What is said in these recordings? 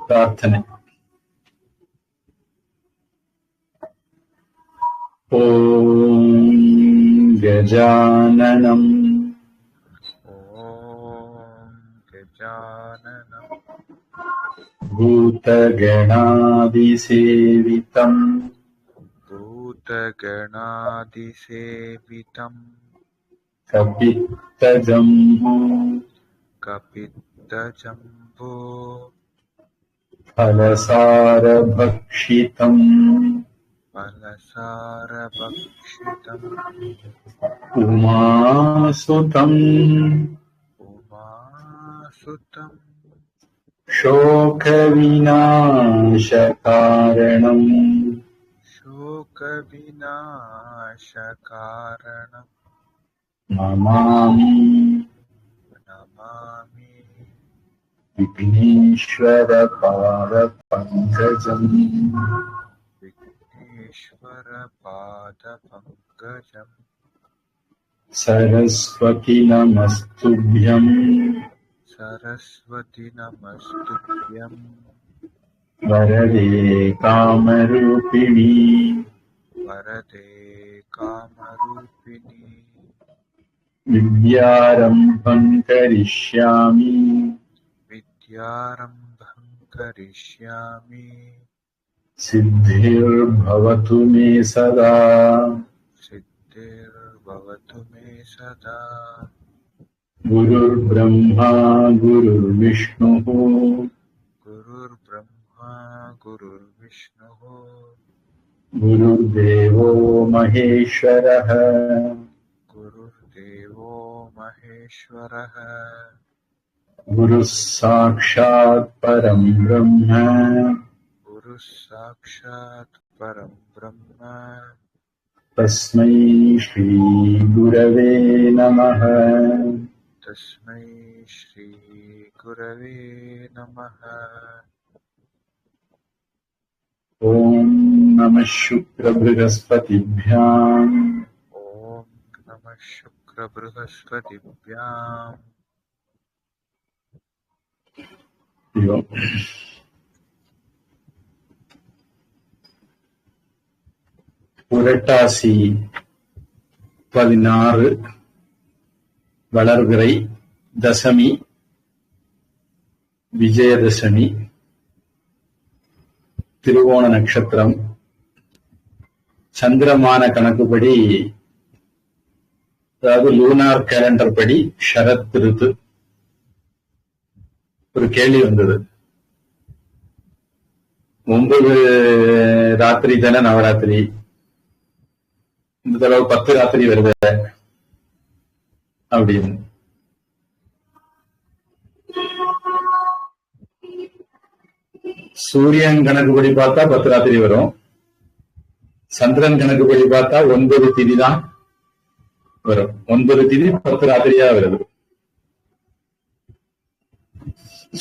பிரார்த்தனை. ஓம் கஜானனம் பூதகணாதிசேவிதம் கபித்தஜம்பூ ஃபலசாரபக்ஷிதம் உமாசுதம் சோகவிநாசகாரணம் நமாமி விக்னேஸ்வர பாத பங்கஜம். சரஸ்வதி நமஸ்துப்யம் வரதே காமரூபிணி வித்யாரம்பம் கரிஷ்யாமி சித்திர்பவது மே சதா. குருர் பிரம்மா குருர் விஷ்ணு குருர்தேவோ மகேஸ்வரः குருः சாக்ஷாத் பரம் பிரம்ம தஸ்மை ஸ்ரீ குரவே நமः. ஓம் நமः சுக்ர ப்ரஹஸ்பதிभ्याम् புரட்டாசி 16 வளர்பிறை தசமி விஜயதசமி திருவோண நட்சத்திரம். சந்திரமான கணக்குப்படி, அதாவது லூனார் கேலண்டர் படி ஷரத் ரித்து. ஒரு கேள்வி வந்தது, 9 ராத்திரி தானே நவராத்திரி, இந்த தடவை 10 ராத்திரி வருது அப்படின்னு. சூரியன் கணக்குப்படி பார்த்தா 10 ராத்திரி வரும், சந்திரன் கணக்குப்படி பார்த்தா 9 திதி தான் வரும். 9 திதி 10 ராத்திரியா வருது.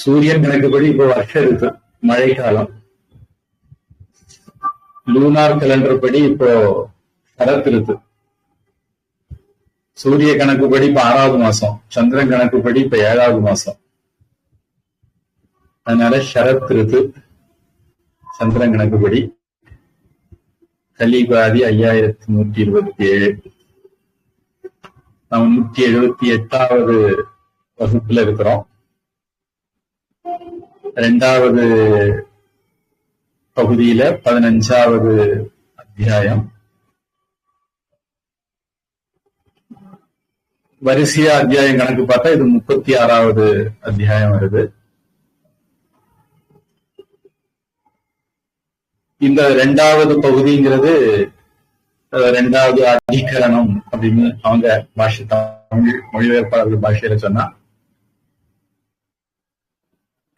சூரியன் கணக்குப்படி இப்போ வருஷ ரித்து, மழைக்காலம். லூனார் கேலண்டர் படி இப்போ சரத் ரித்து. சூரிய கணக்குப்படி இப்ப 6வது மாசம், சந்திரன் கணக்குப்படி இப்ப 7வது மாசம். அதனால ஷரத் ரித்து சந்திரன் கணக்குப்படி. கலிபாதி 5127. நாம் 178வது வகுப்புல இருக்கிறோம். 2வது பகுதியில 15வது அத்தியாயம். வரிசையா அத்தியாயம் கணக்கு பார்த்தா இது 36வது அத்தியாயம் வருது. இந்த 2வது பகுதிங்கிறது 2வது அதிகரணம் அப்படின்னு அவங்க பாஷை, தமிழ் மொழிபெயர்ப்பாளர்கள் பாஷையில சொன்னா,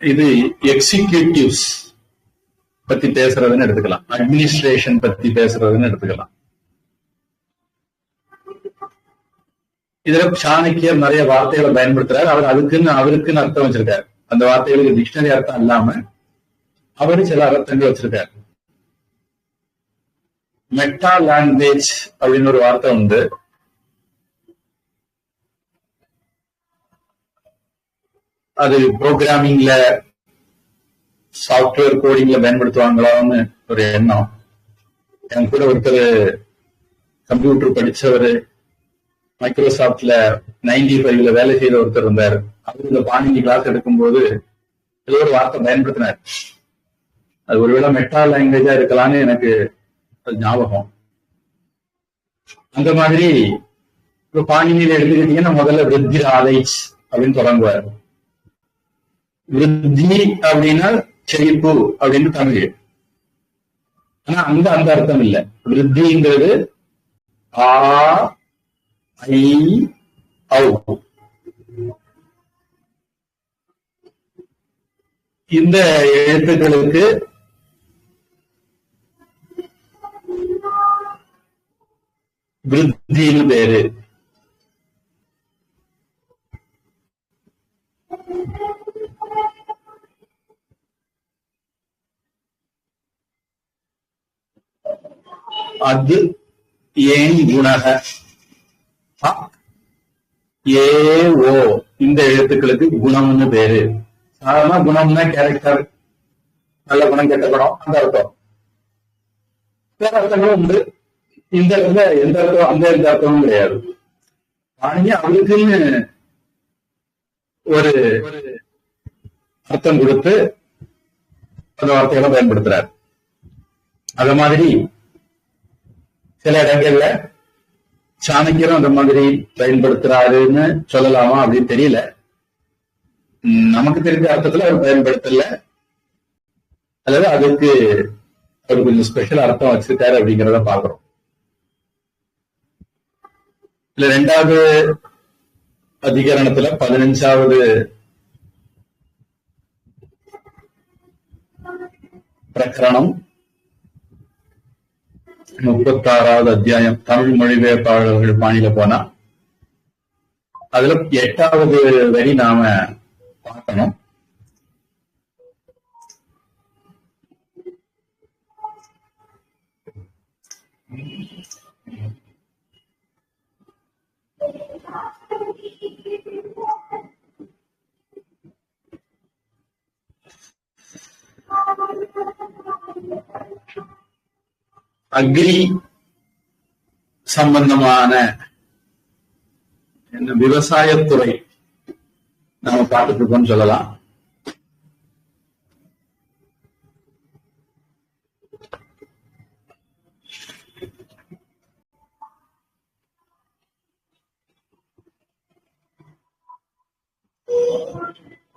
இது எக்ஸிகியூட்டிவ்ஸ் பத்தி பேசுறதுன்னு எடுத்துக்கலாம், அட்மினிஸ்ட்ரேஷன் பத்தி பேசுறதுன்னு எடுத்துக்கலாம். இதுல சாணக்கியர் நிறைய வார்த்தைகளை பயன்படுத்துறாரு. அவர் அவருக்குன்னு அர்த்தம் வச்சிருக்காரு. அந்த வார்த்தைகளுக்கு டிக்ஷனரி அர்த்தம் இல்லாம அவரு சில அர்த்தங்கள் வச்சிருக்காரு. மெட்டா லாங்குவேஜ் அப்படின்னு ஒரு வார்த்தை உண்டு. அது புரோகிராமிங்ல சாப்ட்வேர் கோடிங்ல பயன்படுத்துவாங்களான்னு ஒரு எண்ணம். என் கூட ஒருத்தர் கம்ப்யூட்டர் படிச்சவர், மைக்ரோசாப்ட்ல 95ல வேலை செய்த ஒருத்தர் இருந்தார். அவர் இந்த பாணினி கிளாஸ் எடுக்கும்போது ஏதோ ஒரு வார்த்தை பயன்படுத்தினார். அது ஒருவேளை மெட்டா லாங்குவேஜா இருக்கலாம்னு எனக்கு அது ஞாபகம். அந்த மாதிரி இப்ப பாணினியில எடுத்துக்கிட்டீங்கன்னா முதல்ல விருத்தி ஆலைச் அப்படின்னு தொடங்குவார். விருத்தி அப்படின்னா செழிப்பு அப்படின்னு தமிழ். ஆனா அங்க அந்த அர்த்தம் இல்லை. விருத்திங்கிறது ஆ ஐ ஔ. இந்த எழுத்துக்களுக்கு விருத்தின்னு பேரு. அது ஏன் குணக ஏ ஓ இந்த எழுத்துக்களுக்கு குணம்னு பேரு. சாதாரண குணம்னா கேரக்டர், நல்ல குணம் கெட்ட குணம் அந்த அர்த்தம். வேற அர்த்தங்களும் உண்டு. இந்த இடத்துல எந்த அர்த்தம் அந்த எந்த அர்த்தமும் கிடையாது. ஆனா அவருக்குன்னு ஒரு அர்த்தம் கொடுத்து அந்த வார்த்தைகளை பயன்படுத்துறார். அத மாதிரி சில இடங்கள்ல சாணக்கியரும் அந்த மாதிரி பயன்படுத்துறாருன்னு சொல்லலாமா அப்படின்னு தெரியல. நமக்கு தெரிஞ்ச அர்த்தத்துல அவர் பயன்படுத்தல, அல்லது அதுக்கு அவர் கொஞ்சம் ஸ்பெஷல் அர்த்தம் வச்சிருக்காரு அப்படிங்கிறத பாக்குறோம். இல்ல 2வது அதிகரணத்துல 15வது பிரகரணம் 36வது அத்தியாயம் தமிழ் மொழிபெயர்ப்பாளர்கள் பாணியில போனா அதுல 8வது வரி நாம பார்க்கணும். அக்ரி சம்பந்தமான விவசாயத்துறை நாம பார்த்துட்டு இருக்கோம்னு சொல்லலாம்.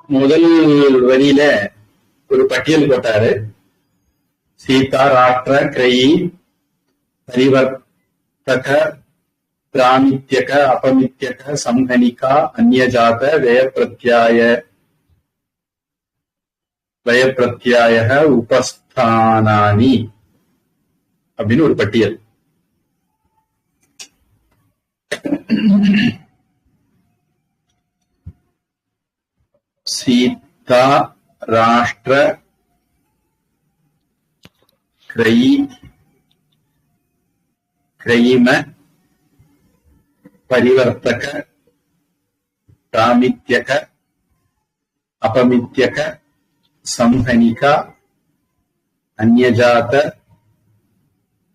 முதல் வரியில ஒரு பட்டியல் போட்டாரு. சீதா ராஷ்டிர கிரயி பரிவர்த்தக பிராமித்யக அபமித்யக சம்ஹனிகா அந்நியஜாத வயப்பிரத்யாய உபஸ்தானானி அப்படின்னு ஒரு பட்டியல். சீதா ராஷ்டிர கிரயிம பரிவர்த்தக பிராமித்யக அபமித்யக சம்ஹனிகா அந்நியஜாத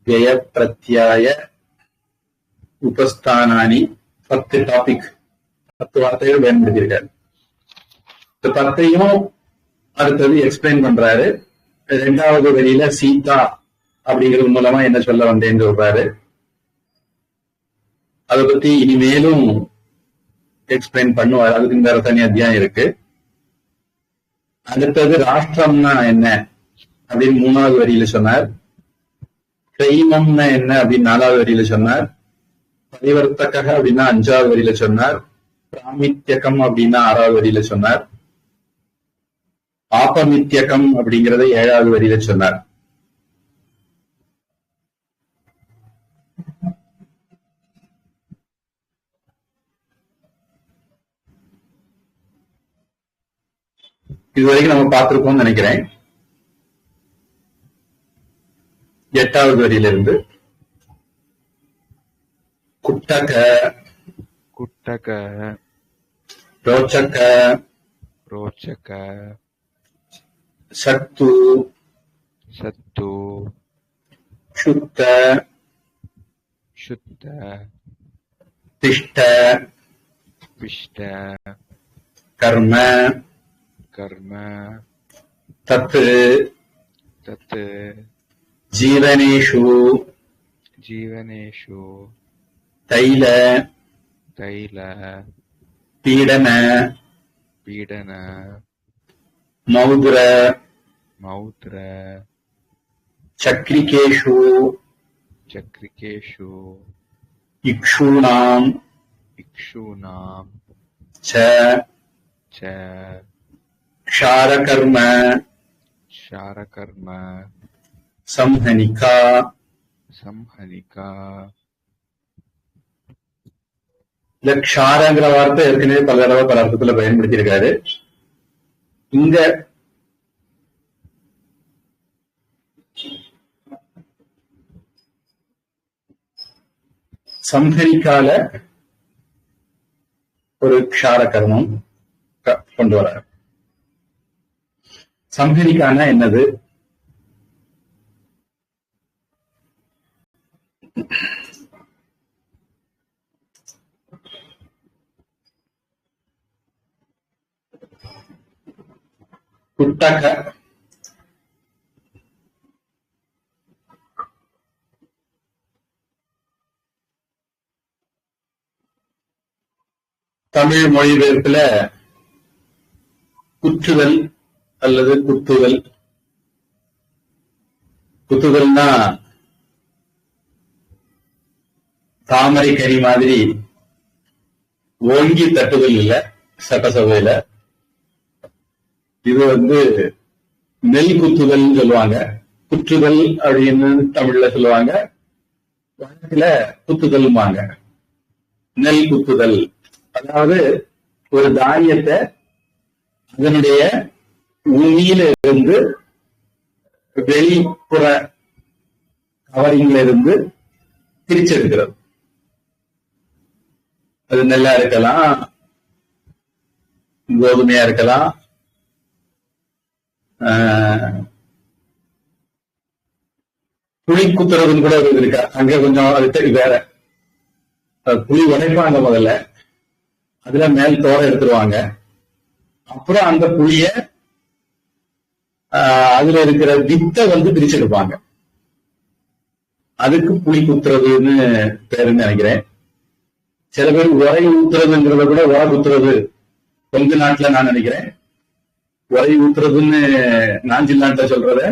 வயப்பிரத்யாய உபஸ்தானானி 10 டாபிக், 10 வார்த்தைகள் பயன்படுத்தியிருக்காரு. இந்த 10ஐயும் அடுத்தது எக்ஸ்பிளைன் பண்றாரு. 2வது வரியில சீதா அப்படிங்கிறது மூலமா என்ன சொல்ல வந்தேன்னு சொல்றாரு. அதை பத்தி இனிமேலும் எக்ஸ்பிளைன் பண்ணுவார். அதுக்கு வேற தனி அத்தியாயம் இருக்கு. அடுத்தது ராஷ்டிரம்னா என்ன அப்படின்னு 3வது வரியில சொன்னார். கிரைமம்னா என்ன அப்படின்னு 4வது வரியில சொன்னார். பரிவர்த்தக அப்படின்னா 5வது வரியில சொன்னார். பிராமித்யகம் அப்படின்னா 6வது வரியில சொன்னார். ஆபமித்யகம் அப்படிங்கறத 7வது வரியில சொன்னார். இதுவரைக்கும் நம்ம பார்த்திருக்கோம்னு நினைக்கிறேன். 8வது வரியிலிருந்து குட்டக ரோச்சக சத்து சத்து சுத்த சுத்த திஷ்ட பிஷ்ட கர்ம கர்ம தத் தத் ஜீவனேஷு ஜீவனேஷு தைல தைல பீடன பீடன மௌத்ர மௌத்ர சக்ரிகேஷு சக்ரிகேஷு இக்ஷூணாம் இக்ஷூணாம் ச ச க்ஷாரகர்ம க்ஷாரகர்ம சம்ஹனிகா. சம்ஹனிகா. இந்த க்ஷாரங்கிற வார்த்தை ஏற்கனவே பல தடவை பல அர்த்தத்துல பயன்படுத்தியிருக்காரு. இங்க சம்ஹரிக்கால ஒரு க்ஷார கர்மம் கொண்டு வர. சம்ஹரிக்கானா என்னது? குட்டக தமிழ் மொழிபெயர்ப்புல குற்றுதல் அல்லது குத்துதல். குத்துதல்னா தாமரை கறி மாதிரி ஓங்கி தட்டுதல் இல்ல சட்டசபையில. இது நெல் குத்துதல் சொல்லுவாங்க. குற்றுதல் அப்படின்னு தமிழ்ல சொல்லுவாங்க, வழக்குல குத்துதல்வாங்க. நெல் குத்துதல் அதாவது ஒரு தானியத்தை அதனுடைய உமியில இருந்து வெளிப்புற கவரிங்ல இருந்து பிரிச்செடுக்கிறது. அது நெல்லா இருக்கலாம், கோதுமையா இருக்கலாம், புளி குத்துறதுன்னு கூட இருக்கா. அங்க கொஞ்சம் அது வேற. புளி உடைப்பாங்க முதல்ல, அதுல மேல் தோரை எடுத்துருவாங்க. அப்புறம் அந்த புளிய அதுல இருக்கிற வித்தை பிரிச்செடுப்பாங்க. அதுக்கு புளி குத்துறதுன்னு பேருன்னு நினைக்கிறேன். சில பேர் உரை ஊத்துறதுங்கிறத கூட உர குத்துறது கொங்கு நாட்டுல நான் நினைக்கிறேன். உரை ஊத்துறதுன்னு நாஞ்சில் நாட்டுல சொல்றத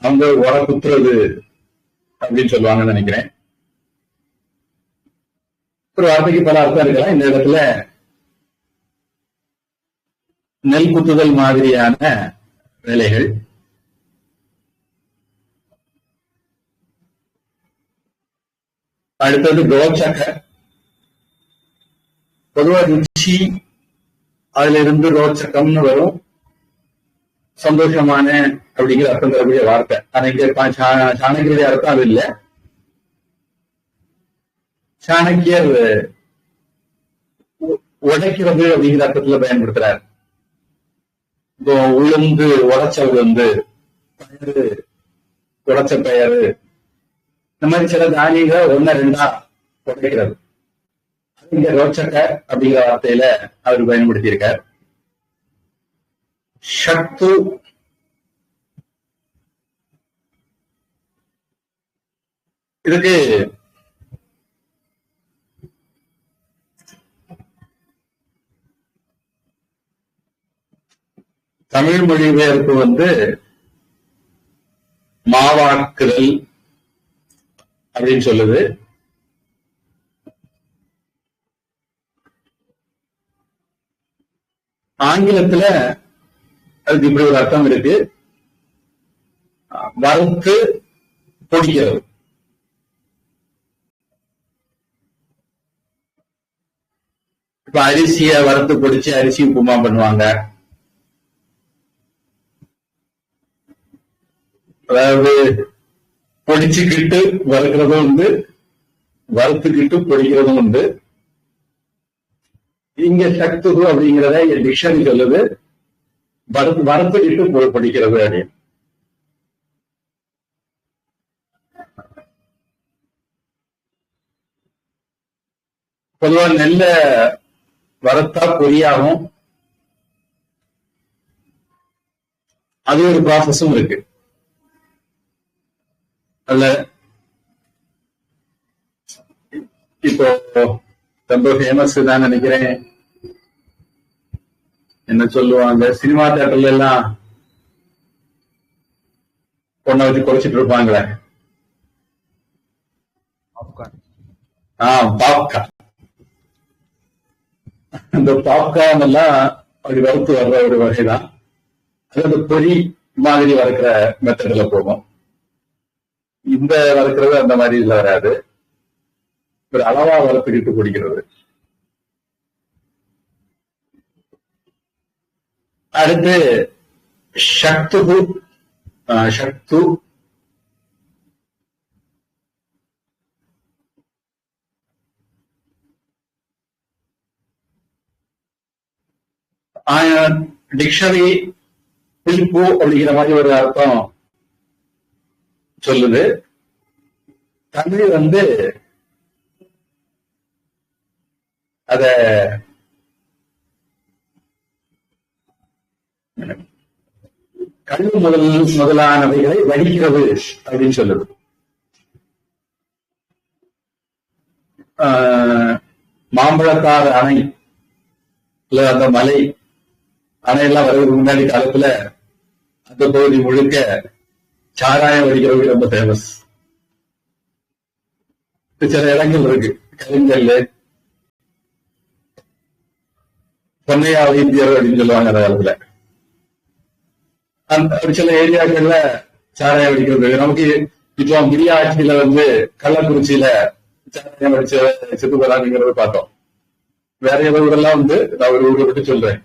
அவங்க உர குத்துறது அப்படின்னு சொல்லுவாங்கன்னு நினைக்கிறேன். ஒரு வார்த்தைக்கு பல அர்த்தம் இருக்கலாம். இந்த இடத்துல நெல் குத்துதல் மாதிரியான வேலைகள். அடுத்தது ரோச்சக. பொதுவா ருச்சி அதுல இருந்து ரோச்சகம்னு வரும். சந்தோஷமான அப்படிங்கிற அர்த்தம் தரக்கூடிய வார்த்தை. ஆனா சாணக்கியருடைய அர்த்தம் அது இல்லை. சாணக்கியர் உடைக்கிறது அப்படிங்கிற அர்த்தத்துல பயன்படுத்துறாரு. இப்போ உளுந்து உடைச்ச உளுந்து, பயிறு உடைச்ச பயிறு, இந்த மாதிரி சில தானியங்களை ஒன்னா ரெண்டா உடைக்கிறது. இங்க ரோச்சக அப்படிங்கிற வார்த்தையில அவர் பயன்படுத்தி இருக்கார். சத்து இதுக்கு தமிழ் மொழிபெயர்ப்பு மாவாக்குதல் அப்படின்னு சொல்லுது. ஆங்கிலத்துல அதுக்கு இப்படி ஒரு அர்த்தம் இருக்கு, வறுத்து பொடிக்கிறது. இப்ப அரிசிய வறுத்து பொடிச்சு அரிசி உப்புமா பண்ணுவாங்க. அதாவது பொடிச்சுக்கிட்டு வறுக்கிறதும் உண்டு, வறுத்துக்கிட்டு பொடிக்கிறதும் உண்டு. இங்க சக்து அப்படிங்கிறத டிக்ஷனரி சொல்லுது, வறுத்துக்கிட்டு படிக்கிறது அப்படின்னு. பொதுவா நெல்ல வறுத்தா பொரியாகும். அது ஒரு ப்ராசஸும் இருக்கு. அதுல இப்போ ரொம்ப ஃபேமஸ் தான் நினைக்கிறேன். என்ன சொல்லுவாங்க, சினிமா தியேட்டர்ல எல்லாம் பொண்ணை வச்சு குறைச்சிட்டு இருப்பாங்களே, பாப்கார்ன். அந்த பாப்கார்ன் எல்லாம் அப்படி வறுத்து வர்ற ஒரு வகைதான். அது அந்த பொரி மாதிரி வறுக்கிற மெத்தட்ல போகும். இந்த வறுக்கிறது அந்த மாதிரி இதுல வராது. ஒரு அளவா வறுத்துக்கிட்டு குடிக்கிறது. அடுத்து ஷக்து. ஷக்து டிக்ஷனரி புளிப்பு அப்படிங்கிற மாதிரி ஒரு அர்த்தம் சொல்லுது. தமிழ் அத கல் முதலானவைகளை வடிக்கிறது அப்படின்னு சொல்லுது. மாம்பழக்கார அணை இல்ல அந்த மலை அணையெல்லாம் வருவதற்கு முன்னாடி காலத்துல அந்த பகுதி முழுக்க சாராயம் வடிக்கிறது ரொம்ப ஃபேமஸ். சில இடங்கள் இருக்கு, கலிங்கல்லு, பொன்னையா வைத்தியர் அப்படின்னு சொல்லுவாங்க அந்த காலத்துல. அந்த சில ஏரியாக்கள்ல சாராயம் வடிக்கிறது. நமக்கு இப்போ முடிய ஆட்சியில கள்ளக்குறிச்சியில சாராயம் வடிச்ச செத்து போறாங்கிறத பார்த்தோம். வேற எல்லாம் நான் ஒரு ஊரை விட்டு சொல்றேன்.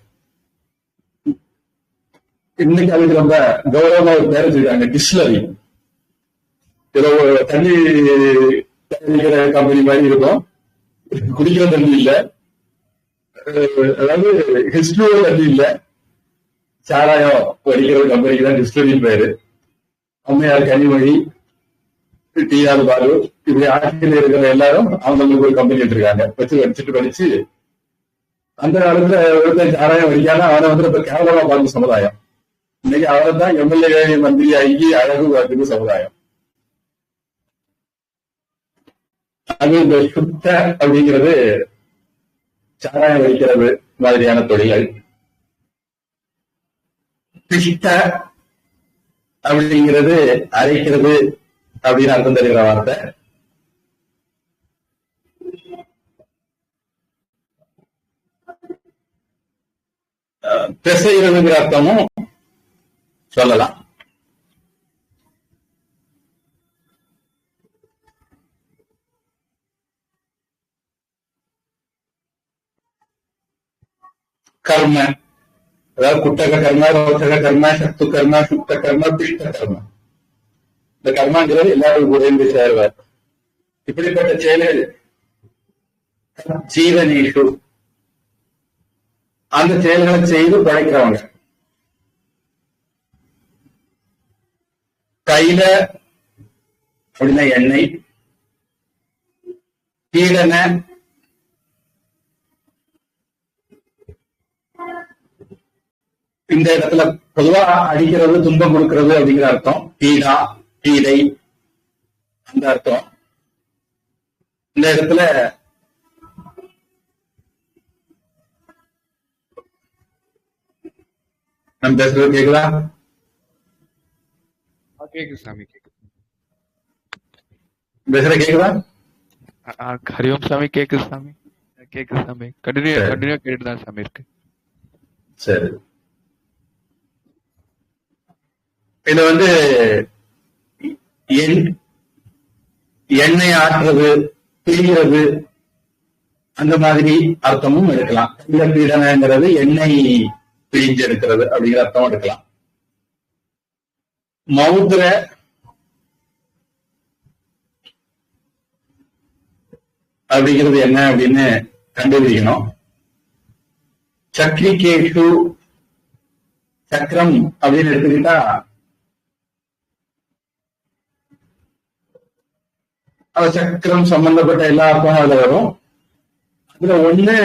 இன்னைக்கு அதுக்கு ரொம்ப கௌரவமா ஒரு பேர் வச்சிருக்காங்க, டிஸ்லரி. ஏதோ தண்ணி தயாரிக்கிற கம்பெனி மாதிரி இருக்கும், குடிக்கிற தண்ணி இல்ல, அதாவது ஹிஸ்டரி தண்ணி இல்ல, சாராயம் வடிக்கிற கம்பெனிக்கு தான் டிஸ்லரி பேரு. அம்மையார் கனிமொழி, டிஆர் பாலு, இப்படி ஆட்சியில் இருக்கிற எல்லாரும் அவங்களுக்கு ஒரு கம்பெனி வச்சிருக்காங்க. வச்சுட்டு படிச்சு அந்த காலத்துல ஒருத்தர் சாராயம் வடிக்காம அவனை இப்ப கேவலமா பார்க்கும் சமுதாயம். இன்னைக்கு அவரை தான் எம்எல்ஏ மந்திரி ஆகி அழகு பார்க்குது சமுதாயம். அது இந்த சுத்த அப்படிங்கிறது சாராயம் வடிக்கிறது மாதிரியான தொழில்கள். பிஷ்ட அப்படிங்கிறது அரைக்கிறது அப்படின்னு அர்த்தம் தெரிகிற வார்த்தை. பிசைகிறதுங்கிற அர்த்தமும் சொல்லலாம். கர்ம, அதாவது குட்டக கர்ம, ரோச்சக கர்ம, சத்து கர்ம, சுத்த கர்ம, பிஷ்ட கர்ம. இந்த கர்மாங்கிறது எல்லாரும் கூட இருந்து சேருவார். இப்படிப்பட்ட செயல்கள் ஜீவனீஷு, அந்த செயல்களை செய்து படைக்கிறவங்க. தைல அப்படின்னா எண்ணெய், பீடன இந்த இடத்துல பொதுவா அடிக்கிறது, துன்பம் கொடுக்கிறது அப்படிங்கிற அர்த்தம். பீடா, பீடை அந்த அர்த்தம். இந்த இடத்துல நம்ம பேசுறது கேக்குதா? கேக்குது சாமி, கேக்குது. பேசுற கேக்குதா? ஹரிஓம் சாமி, கேக்குது சாமி, கேக்குது சாமி. கண்டினியூ கேட்டுட்டு தான் சாமி இருக்கு. சரி, இது எண்ணெய் ஆற்றுறது, பிழிகிறது அந்த மாதிரி அர்த்தமும் எடுக்கலாம். இந்த பீடனங்கிறது எண்ணெய் பிழிஞ்சு எடுக்கிறது அப்படிங்கிற அர்த்தம் எடுக்கலாம். மௌத்ர அப்படிங்கிறது என்ன அப்படின்னு கண்டுபிடிக்கணும். சக்ரிகேஷு சக்கரம் அப்படின்னு எடுத்துக்கிட்டா சக்கரம் சம்பந்தப்பட்ட எல்லா அர்த்தமும் அதுல வரும். அதுல ஒண்ணு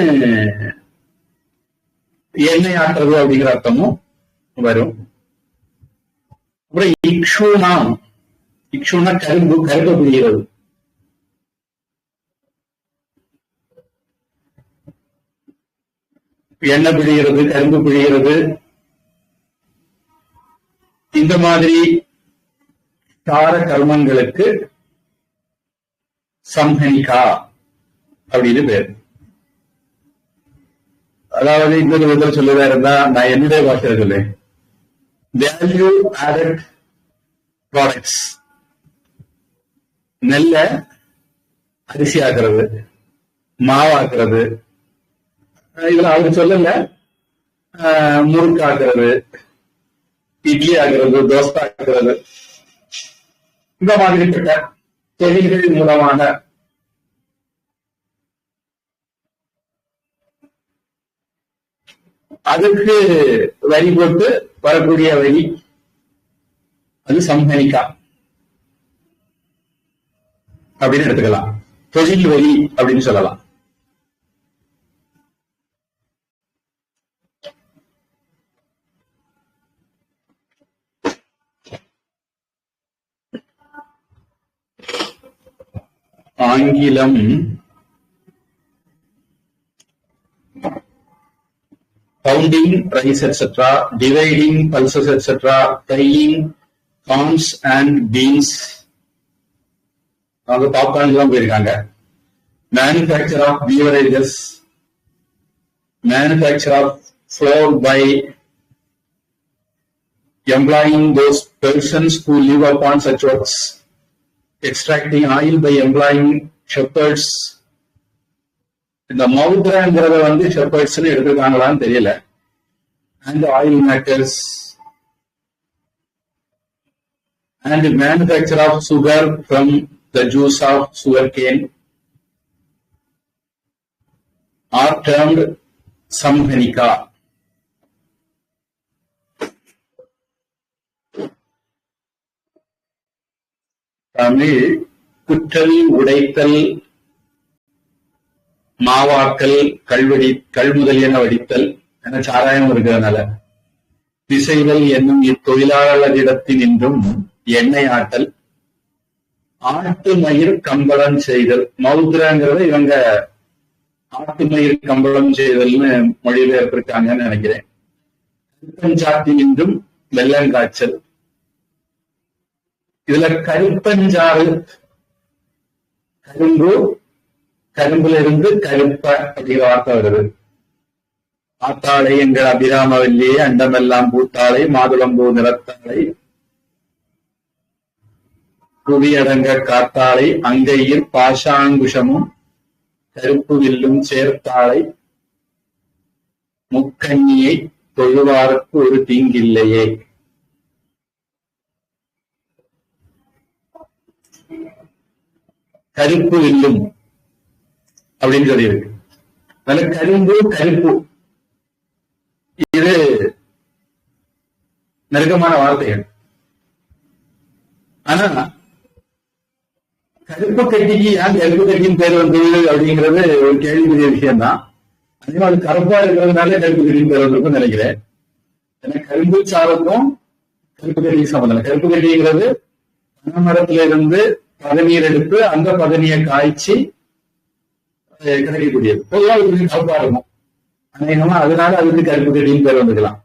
எண்ணெய் ஆற்றுறது அப்படிங்கிற அர்த்தமும் வரும். அப்புறம் இக்ஷுனா கரும்பு, கருப்பை பிடிக்கிறது. எண்ணெய் பிழிகிறது, கரும்பு பிழிகிறது, இந்த மாதிரி சார கர்மங்களுக்கு சம்ஹனிகா அப்படின்னு பேர். அதாவது இந்த விதத்தில் சொல்லுவதா இருந்தா நான் என்னுடைய பாஷையில சொல்லுவேன், வேல்யூ ஆடட் ப்ராடக்ட்ஸ். நெல்ல அரிசி ஆக்குறது, மாவாக்குறது, இதுல அவர் சொல்லல, முறுக்கு ஆக்குறது, இட்லி ஆக்குறது, தோசை ஆக்குறது, இந்த மாதிரிப்பட்ட தொழில்கள் மூலமாக அதுக்கு வரி போட்டு வரக்கூடிய வரி அது சம்ஹனிகா அப்படின்னு எடுத்துக்கலாம். தொழில் வரி அப்படின்னு சொல்லலாம். ஆங்கிலம் pounding rice etc., dividing pulses etc., frying corns and beans, அவங்க பாப்கார்ன் தான் போயிருக்காங்க. manufacture of beverages, manufacture of flour by employing those persons who live upon such works, extracting oil by employing shepherds. இந்த மௌத்ராங்கிறத shepherds எடுத்துருக்காங்களான்னு தெரியல. And oil makers and manufacture of sugar from the juice of sugar cane are termed சம்ஹனிகா. தமிழ் குற்றல், உடைத்தல், மாவாக்கல், கல்முதலியன வடித்தல் என சாராயம் இருக்கிறதுனால திசைகள் என்னும் இத்தொழிலாளர்களிடத்தினின்றும் எண்ணெய் ஆட்டல், ஆட்டு மயிர் கம்பளம் செய்தல். மௌத்ராங்கிறத இவங்க ஆட்டு மயிர் கம்பளம் செய்தல்னு மொழிபெயர்த்திருக்காங்கன்னு நினைக்கிறேன். கருப்பஞ்சாத்தினின்றும் வெள்ளங்காய்ச்சல். இதுல கருப்பஞ்சாறு, கரும்புல இருந்து கருப்ப அப்படிங்கிற வார்த்தை வருது. ஆத்தாளை எங்கள் அபிராமவல்லியே, அண்டமெல்லாம் பூத்தாளை, மாதுளம்பூ நிறத்தாளை, புவியடங்க காத்தாளை, அங்கையில் பாஷாங்குஷமும் கருப்பு வில்லும் சேர்த்தாளை, முக்கண்ணியை தொழுவாருக்கு ஒரு தீங்கில்லையே. கருப்பு வில்லும் அப்படின்னு சொல்லியிருக்கு. அதனால கரும்பு, கருப்பு இது நெருக்கமான வார்த்தைகள். ஆனா கருப்பு கட்டிக்கு ஏன் கருப்பு கட்டின்னு பேர் வந்தது அப்படிங்கிறது ஒரு கேள்விக்குரிய விஷயம் தான். அதே மாதிரி கருப்பா இருக்கிறதுனால கருப்பு கட்டின்னு பேர் வந்திருக்கும் நினைக்கிறேன். ஏன்னா கரும்பு சாருக்கும் கருப்பு கட்டிக்கு சம்பந்தம். கருப்பு கட்டிங்கிறது பனைமரத்துல இருந்து பதநீர் எடுத்து அந்த பதனியை காய்ச்சி கிடைக்கக்கூடியது. பொதுவாக இதுக்கு கருப்பா இருக்கும் அநேகமா, அதனால அதுக்கு கருப்பு கட்டின்னு பேர் வந்துக்கலாம்.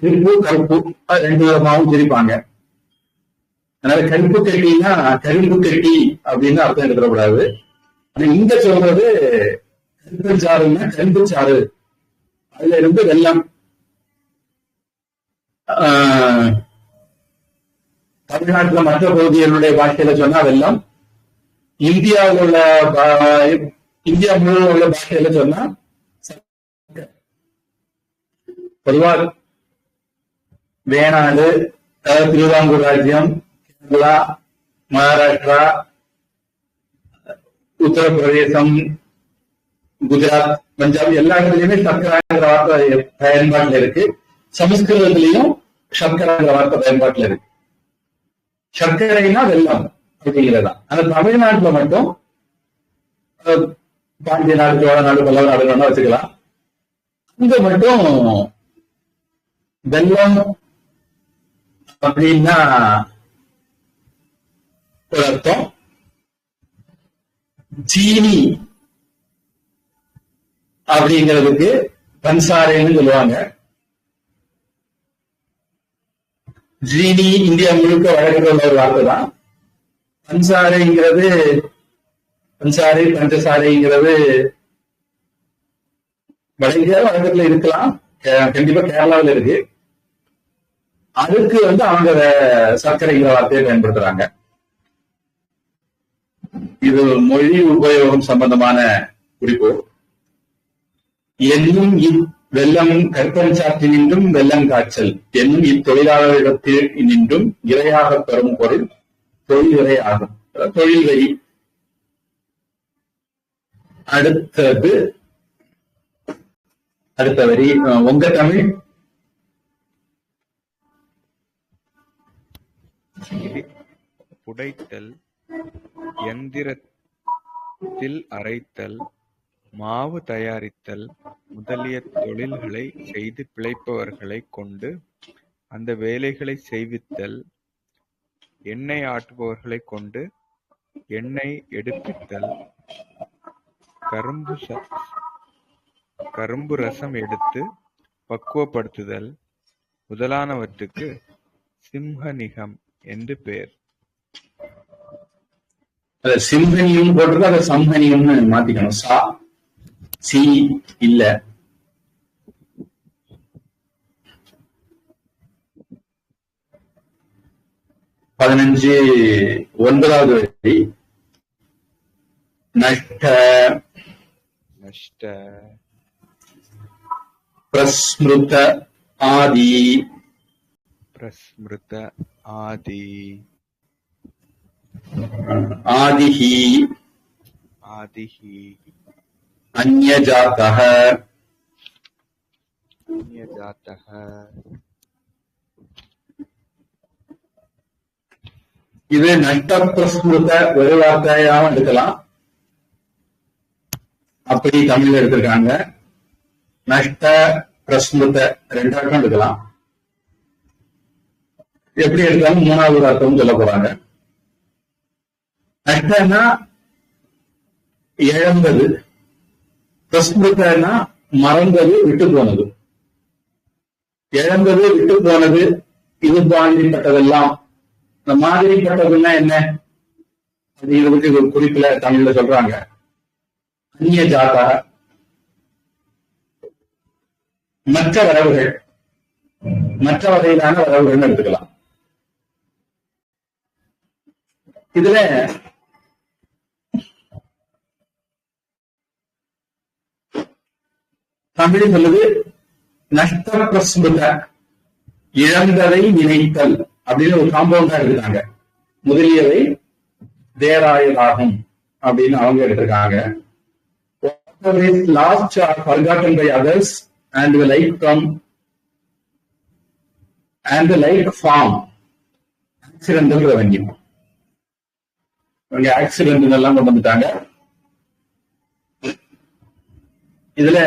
கருப்பு, கருப்பு ரெண்டு விதமாகவும் பிரிப்பாங்க. அதனால கருப்பு கட்டினா கரும்பு கட்டி அப்படின்னு அர்த்தம் எடுத்துடக்கூடாது. ஆனா இங்க சொல்றது கரும்புச்சாறுன்னா கரும்பு சாறு, அதுல இருந்து வெள்ளம். தமிழ்நாட்டுல மற்ற பகுதிகளுடைய பாஷையில சொன்னா வெள்ளம், இந்தியாவில் உள்ள இந்தியா முழுவதும் உள்ள பாஷையில சொன்னா பொதுவா வேணாடு, திருவிதாங்கூர் ராஜ்யம், கேரளா, மகாராஷ்டிரா, உத்தரப்பிரதேசம், குஜராத், பஞ்சாப் எல்லா இடத்துலயுமே சர்க்கராங்கிற வார்த்தை பயன்பாட்டில் இருக்கு. சமஸ்கிருதத்திலையும் சர்க்கரைங்கிற வார்த்தை பயன்பாட்டுல இருக்கு. சர்க்கரைனா வெல்லம் அப்படிங்கிறதான். ஆனா தமிழ்நாட்டுல மட்டும் பாண்டிய நாடு, சோழ நாடு, பல்லவ நாடு வேணா வச்சுக்கலாம். இங்க மட்டும் வெல்லம் அப்படின்னா ஒரு அர்த்தம், சீனி அப்படிங்கிறதுக்கு பன்சாரைன்னு சொல்லுவாங்க. ஜீனி இந்தியா முழுக்க வழக்கத்தில் உள்ள ஒரு வார்த்தை தான். பன்சாரைங்கிறது, பன்சாரை பஞ்சசாரைங்கிறது வட இந்தியா வழக்கத்துல இருக்கலாம், கண்டிப்பா கேரளாவில் இருக்கு. அதுக்கு அவங்க சர்க்கரைங்கிற வார்த்தையை பயன்படுத்துறாங்க. இது மொழி உபயோகம் சம்பந்தமான குறிப்பு. என்னும் வெள்ளம் கற்பஞ்சாற்றினின்றும் வெள்ளம் காய்ச்சல் என்னும் இத்தொழிலாளர்களிடத்தில் நின்றும் இரையாக பெறும் பொருள் தொழில் இறை ஆகும். தொழில் வரி. அடுத்த வரி உங்க தமிழ். புடைத்தல், எந்திரத்தில் அரைத்தல், மாவு தயாரித்தல் முதலிய தொழில்களை செய்து பிழைப்பவர்களை கொண்டு அந்த வேலைகளை செய்வித்தல், எண்ணெய் ஆட்டுபவர்களை கொண்டு எண்ணெய் எடுப்பித்தல், கரும்பு ரசம் எடுத்து பக்குவப்படுத்துதல் முதலானவற்றுக்கு சிம்ஹனிகம் என்று பெயர். சிம்ஹனியம் போட்டிருக்கு, அதை சம்ஹனியம்னு மாத்திக்கணும். சா சி இல்ல. பதினஞ்சு 9வது வரி. நஷ்ட பிரஸ்மிருத ஆதி ஆதிஹி அன்யஜாதஹ இது நஷ்ட பிரஸ்மிருத ஒரு வார்த்தையாவும் எடுக்கலாம், அப்படி தமிழ்ல எடுத்திருக்காங்க. நஷ்ட பிரஸ்மிருத 2 அர்த்தம் எடுக்கலாம். எப்படி எடுத்தாலும் 3வது அர்த்தம் சொல்ல போறாங்க. நஷ்டன்னா இழந்தது, பிரஸ்மிருதனா மறந்தது, விட்டு போனது. இழந்தது, விட்டு போனது, இது மாதிரிப்பட்டதெல்லாம். இந்த மாதிரிப்பட்டதுன்னா என்ன அப்படிங்கிறதுக்கு ஒரு குறிப்பில தமிழ்ல சொல்றாங்க. அந்நிய ஜாதா, மற்ற வரவுகள், மற்ற வகையிலான வரவுகள் எடுத்துக்கலாம். இதுல தமிழ் சொல்லுது நஷ்ட பிரஸ்மிருத, இழந்ததை நினைத்தல் அப்படின்னு ஒரு காம்பவுண்டா எடுத்துக்காங்க. முதலியவை தேராயதாகும் அப்படின்னு அவங்க எடுத்திருக்காங்க. Lost or forgotten by others and the like from and the like form accidental revenue. இங்க ஆக்சிடென்ட் எல்லாம் கொண்டு வந்துட்டாங்க. இதுல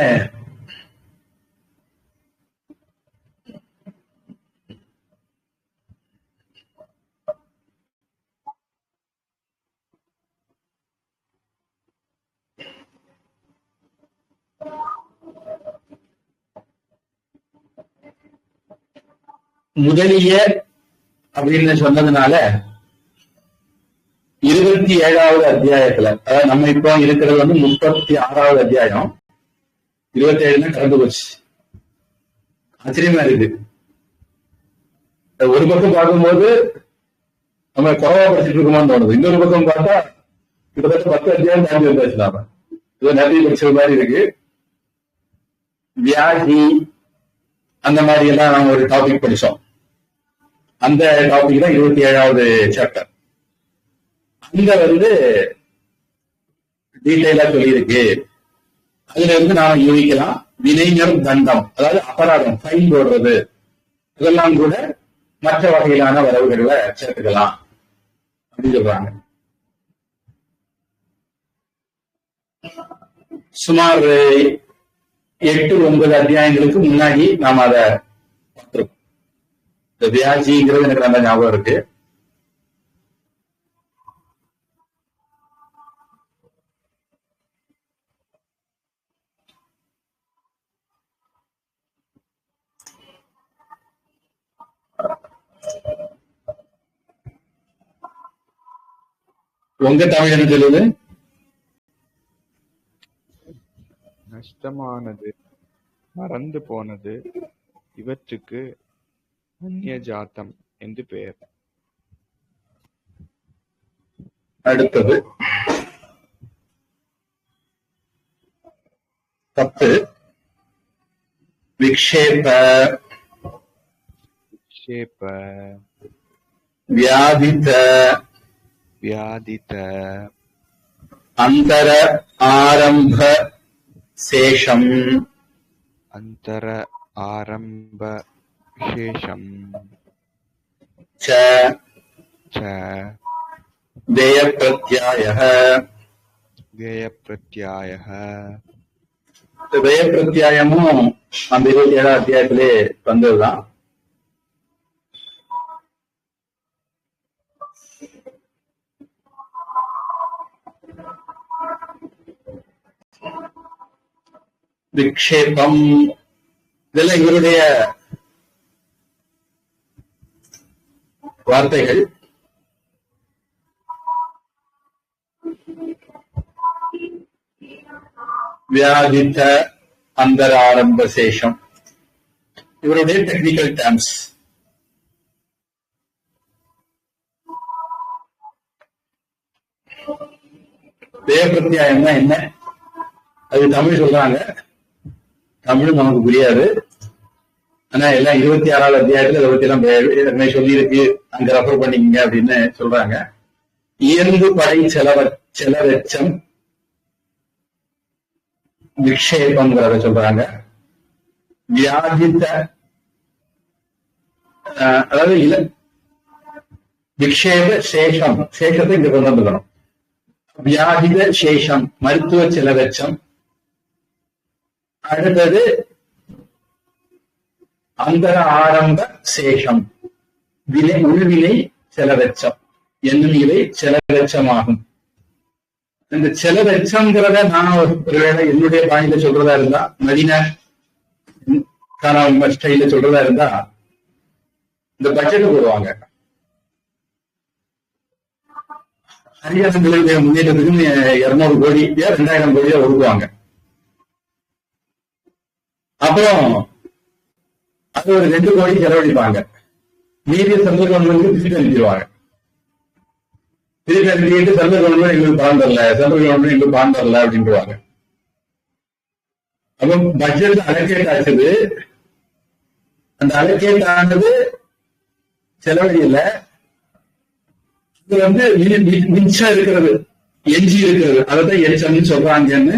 முதலிய அப்படின்னு சொன்னதுனால 27வது அத்தியாயத்துல, அதாவது நம்ம இப்போ இருக்கிறது 36வது அத்தியாயம். 27 கடந்து போச்சு. ஆச்சரியமா இருக்கு. ஒரு பக்கம் பார்க்கும்போது நம்ம குறவா படிச்சுட்டு இருக்கோமான்னு தோணுது. இன்னொரு பக்கம் பார்த்தா கிட்டத்தட்ட 10 அத்தியாயம் தாண்டி வந்தாச்சு. நாம இது நிறைய படிச்சது மாதிரி இருக்கு. வியாதி அந்த மாதிரி எல்லாம் நாம ஒரு டாபிக் படிச்சோம். அந்த டாபிக் தான் 27வது சாப்டர். அங்க டீட்டெயிலா சொல்லியிருக்கு. அதுல நாம யூகிக்கலாம். வினைஞர் தண்டம், அதாவது அபராதம், ஃபைன் போடுறது இதெல்லாம் கூட மற்ற வகையிலான வரவுகள்ல சேர்த்துக்கலாம் அப்படின்னு சொல்றாங்க. சுமார் 8-9 அத்தியாயங்களுக்கு முன்னாடி நாம அதை பார்த்திருக்கோம். இந்த வியாஜிங்கிறது எனக்கு நல்ல ஞாபகம் இருக்கு. உங்க தமிழ் என்ன சொல்லுது? நஷ்டமானது, மறந்து போனது, இவற்றுக்கு அந்நிய ஜாத்தம் என்று பெயர். அடுத்தது 10 விக்ஷேப விக்ஷேப வியாதித வியாதித அந்தர ஆரம்ப சேஷம் அந்தர ஆரம்ப விசேஷம் ச ச தேய பிரத்யாயः. தேய பிரத்யாயः. தேய பிரத்யாயமும் அந்த 27 அத்தியாயத்திலே வந்ததுதான். விக்ஷேபம் இதெல்லாம் இவருடைய வார்த்தைகள். வியாதித்த அந்தர ஆரம்ப சேஷம் இவருடைய டெக்னிக்கல் டேர்ம்ஸ். தேய பிரத்யாயம்னா என்ன? அது தமிழ் சொல்றாங்க, தமிழ் நமக்கு புரியாது. ஆனா எல்லாம் 26வது அத்தியாயத்துல இதை பத்தி எல்லாம் சொல்லி இருக்கு, அங்க ரெஃபர் பண்ணிக்கங்க அப்படின்னு சொல்றாங்க. இயல்பு படை செலவெச்சம் விக்ஷேபம்ங்கிறத சொல்றாங்க. வியாதித்த அதாவது விக்ஷேப சேஷம், சேஷத்தை இங்க கொண்டு வந்துக்கணும். வியாதித சேஷம் மருத்துவ செலவெச்சம். அடுத்தது அந்தர ஆரம்ப சேஷம் உள்வினை செலவெச்சம் என்னும் இவை செலவெச்சமாகும். இந்த செலவெச்சம்ங்கிறத நான் ஒருவேளை என்னுடைய பாணியில சொல்றதா இருந்தா, மதீனா ஸ்டைல சொல்றதா இருந்தா இந்த பட்ஜெட் போடுவாங்க. ஹரியாசங்களுடைய முன்னேற்றத்துக்கு 200 கோடி 2000 கோடியா ஒதுக்குவாங்க. அப்புறம் அது ஒரு 2 கோடி செலவழிப்பாங்க. மீதிய சென்ட்ரல் கவர்மெண்ட்டுக்கு திருப்பி அனுப்பிடுவாங்க. திருப்பி அனுப்பிட்டு சென்ட்ரல் கவர்மெண்ட் எங்களுக்கு பணம் தரல, சென்ட்ரல் கவர்மெண்ட் எங்களுக்கு பணம் தரல அப்படின்ட்டுவாங்க. அப்ப பட்ஜெட் அலோகேட் ஆச்சது, அந்த அலோகேட் ஆனது செலவழியில. இது மிச்சம் இருக்கிறது, எஞ்சி இருக்கிறது, அதைத்தான் எச்சம்னு சொல்றாங்கன்னு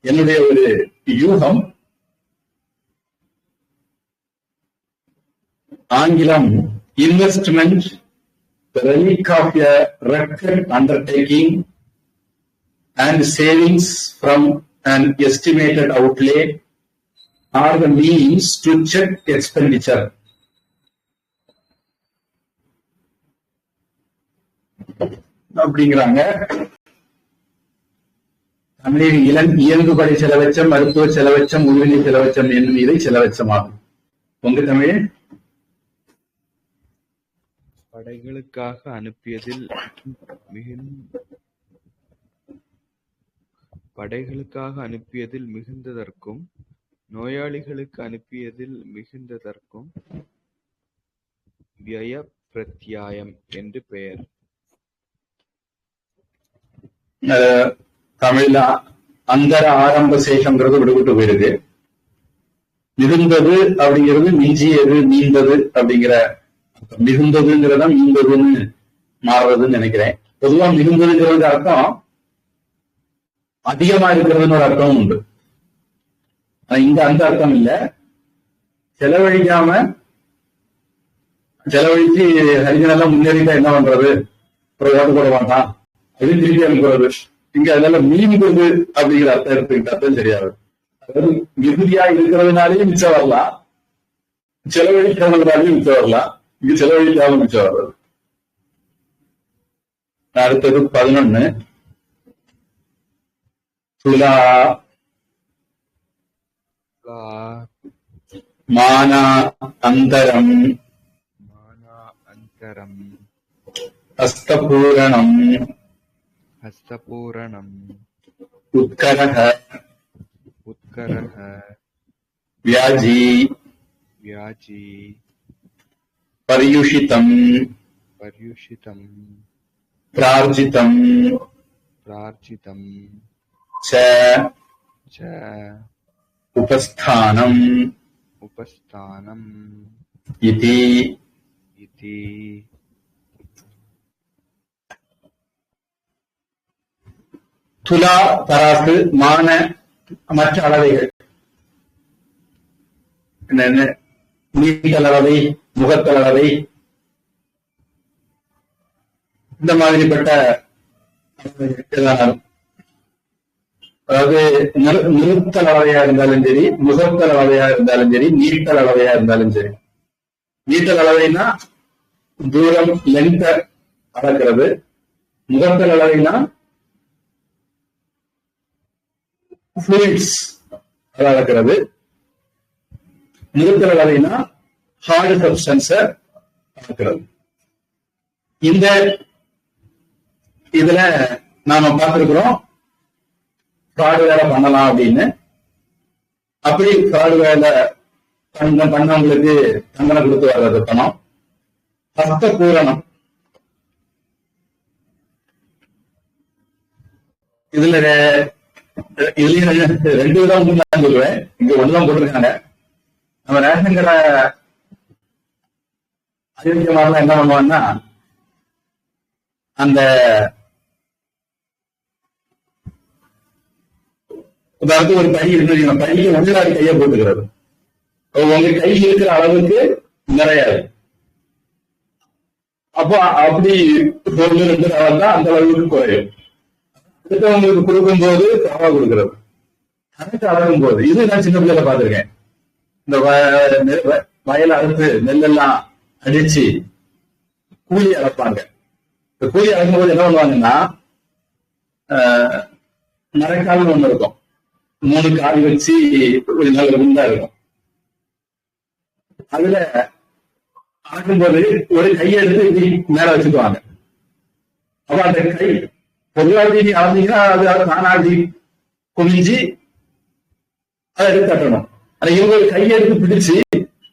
என்னுடைய ஒரு யூகம். ஆங்கிலம் investment, the relic of a record undertaking and savings from an estimated outlay are the means to check expenditure. அப்படிங்கிறாங்க. தமிழில் இயங்குபடை செலவெச்சம், மருத்துவ செலவெச்சம், உள்வினை செலவெச்சம் என்னும் இதை செலவெச்சமாகும். உங்க தமிழ் படைகளுக்காக அனுப்பியதில் மிகுந்ததற்கும் நோயாளிகளுக்கு அனுப்பியதில் மிகுந்ததற்கும் விய பிரத்யாயம் என்று பெயர். தமிழ்ல அந்தர ஆரம்ப சேஷம்ங்கிறது விடுபட்டு போயிருக்கு. மிகுந்தது அப்படிங்கிறது மிஞ்சியது, மீந்தது அப்படிங்கிற மிகுந்ததுங்கிறதா மீந்ததுன்னு மாறுறதுன்னு நினைக்கிறேன். பொதுவா மிகுந்ததுங்கிறது அர்த்தம் அதிகமா இருக்கிறதுன்னு ஒரு அர்த்தமும் உண்டு. ஆனா இங்க அந்த அர்த்தம் இல்ல. செலவழிக்காம செலவழிச்சு ஹரிஜன் எல்லாம் முன்னேறிட்டா என்ன பண்றது, அப்புறம் ஓட்டு போட மாட்டான் அப்படின்னு திருப்பி அனுப்புறது. இங்க அதனால மீன்பது அப்படிங்கிற அர்த்தம் எடுத்துக்கிட்டாத்தான் சரியாது. அதாவது மிகுதியா இருக்கிறதுனாலேயும் மிச்சம் வரலாம், செலவழிக்கிறதுனாலையும் மிச்சம் வரலாம். இங்க செலவழிக்காம மிச்சம் வர்றது. அடுத்தது 11. துலா மானா அந்தரம் ஹஸ்தபூரணம் உத்கரஹ வியாஜி பர்யுஷிதம் பிரார்ஜிதம் ச உபஸ்தானம் இதி. துலா தராசு, மான மற்ற அளவைகள், நீட்டல் அளவை, முகத்தல் அளவை, இந்த மாதிரிப்பட்ட அதாவது நிறுத்தல் அளவையா இருந்தாலும் சரி, முகத்தல் அளவையா இருந்தாலும் சரி, நீட்டல் அளவையா இருந்தாலும் சரி. நீட்டல் அளவைனா தூரம், லென்த் அளக்கிறது. முகத்தல் அளவைனா ஃப்ளூயிட்ஸ் அதை அளக்கிறது. நிறுத்தல் அளவைனா ஹார்டு சப்ஸ்டன்ஸ அளக்கிறது. இந்த இதுல நாம பார்த்திருக்கிறோம் ஃப்ராடு வேலை பண்ணலாம் அப்படின்னு. அப்படி ஃப்ராடு வேலை பண்ணவங்களுக்கு தண்டனை கொடுத்து வர்றது பணம். ஹஸ்த பூரணம், இதுலயும் 2 விதம் நான் சொல்லுவேன். இங்க ஒண்ணுதான் போட்டிருக்காங்க. நம்ம ரேஷன் கடை அதிகமாகலாம் என்ன பண்ணுவாங்கன்னா, அந்த உதாரணத்துக்கு ஒரு பை இருக்கு, பைக்கு உள்ளாடி கையை போட்டுக்கிறது. உங்க கை இருக்கிற அளவுக்கு நிறையாது. அப்போ அப்படி 1-2 தான் அந்த அளவுக்கு குறையும். அடுத்தவங்களுக்கு கொடுக்கும் போது தவா கொடுக்கிறது, கணக்கு அளக்கும் போது. இது நான் சின்ன பிள்ளைல பார்த்திருக்கேன். இந்த வயலை அறுத்து நெல்லெல்லாம் அடிச்சு கூலி அளப்பாங்க. இந்த கூலி அளக்கும் போது என்ன பண்ணுவாங்கன்னா, மரக்கால்னு ஒண்ணு இருக்கும், 3 கால் வச்சு ஒரு நல்ல குண்டா இருக்கும். அதுல அளக்கும்போது ஒரு கையை எடுத்து மேல வச்சுக்குவாங்க. அப்ப அந்த கை பொருளாதார நீ அளந்தீங்கன்னா அது தானாடி குமிஞ்சு அதை எடுத்து தட்டணும். ஆனா இவங்க ஒரு கையை எடுத்து பிடிச்சு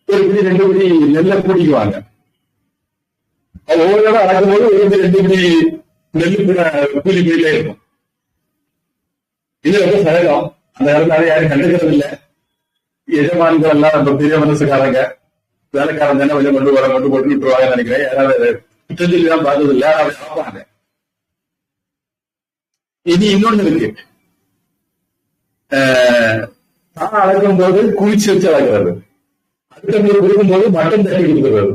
1 பிடி 2 பிடி நெல்லை கூடிக்குவாங்க. ஒவ்வொரு இடம் அளக்கும் போது 1 பிடி 2 பிடி நெல்லு கூலி போயிட்டே இருக்கும். இது ரொம்ப சகஜம். அந்த காலத்துல யாரும் கண்டுக்கிறது இல்லை. எஜமான்கள் எல்லாம் நம்ம பெரிய மனசுக்காரங்க, வேலைக்காரன் தானே கொஞ்சம் கொண்டு போட்டு விட்டுருவாங்கன்னு நினைக்கிறேன். யாராவது தான் பார்த்தது இல்லை, அதை பார்ப்பாங்க. இனி இன்னொன்னு இருக்கு, தான் அளக்கும் போது குவிச்சு வச்சு அளக்கிறது, அடுத்தவங்களுக்கு கொடுக்கும்போது மட்டன் தட்டி கொடுக்கிறது.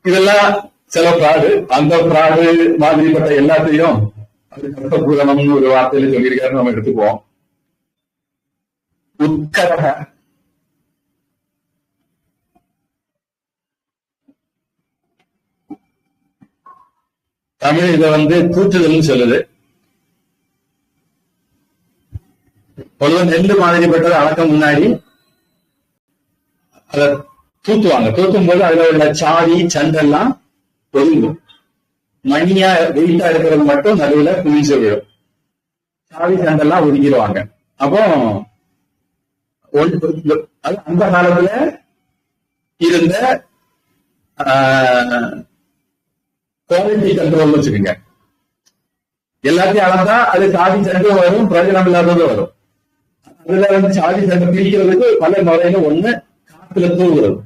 இதெல்லாம் சில பிராடு. அந்த பிராடு மாதிரிப்பட்ட எல்லாத்தையும் அது பூரணம்னு ஒரு வார்த்தையில சொல்லியிருக்காரு, நம்ம எடுத்துக்குவோம். உட்கரக தமிழ் இதை தூற்றுதல்னு சொல்லுது. பொதுவாக நெல்லு மாதிரிப்பட்டது அளக்கம் முன்னாடி அதை தூத்துவாங்க. தூத்தும் போது அதுல உள்ள சாடி சண்டெல்லாம் ஒதுங்கும். மணியா வெயிட்டா இருக்கிறது மட்டும் நடுவுல குமிஞ்சு விடும். சாடி சண்டெல்லாம் ஒதுக்கிடுவாங்க. அப்போ அந்த காலத்துல இருந்த குவாலிட்டி கண்ட்ரோல் வச்சுக்கோங்க. எல்லாத்தையும் அளந்தா அது சாதி சண்டை வரும், பிரயோஜனம் இல்லாதது வரும். அதுல சாதி சண்டை பிரிக்கிறதுக்கு பல முறையில ஒண்ணு காத்துல தூவுறது,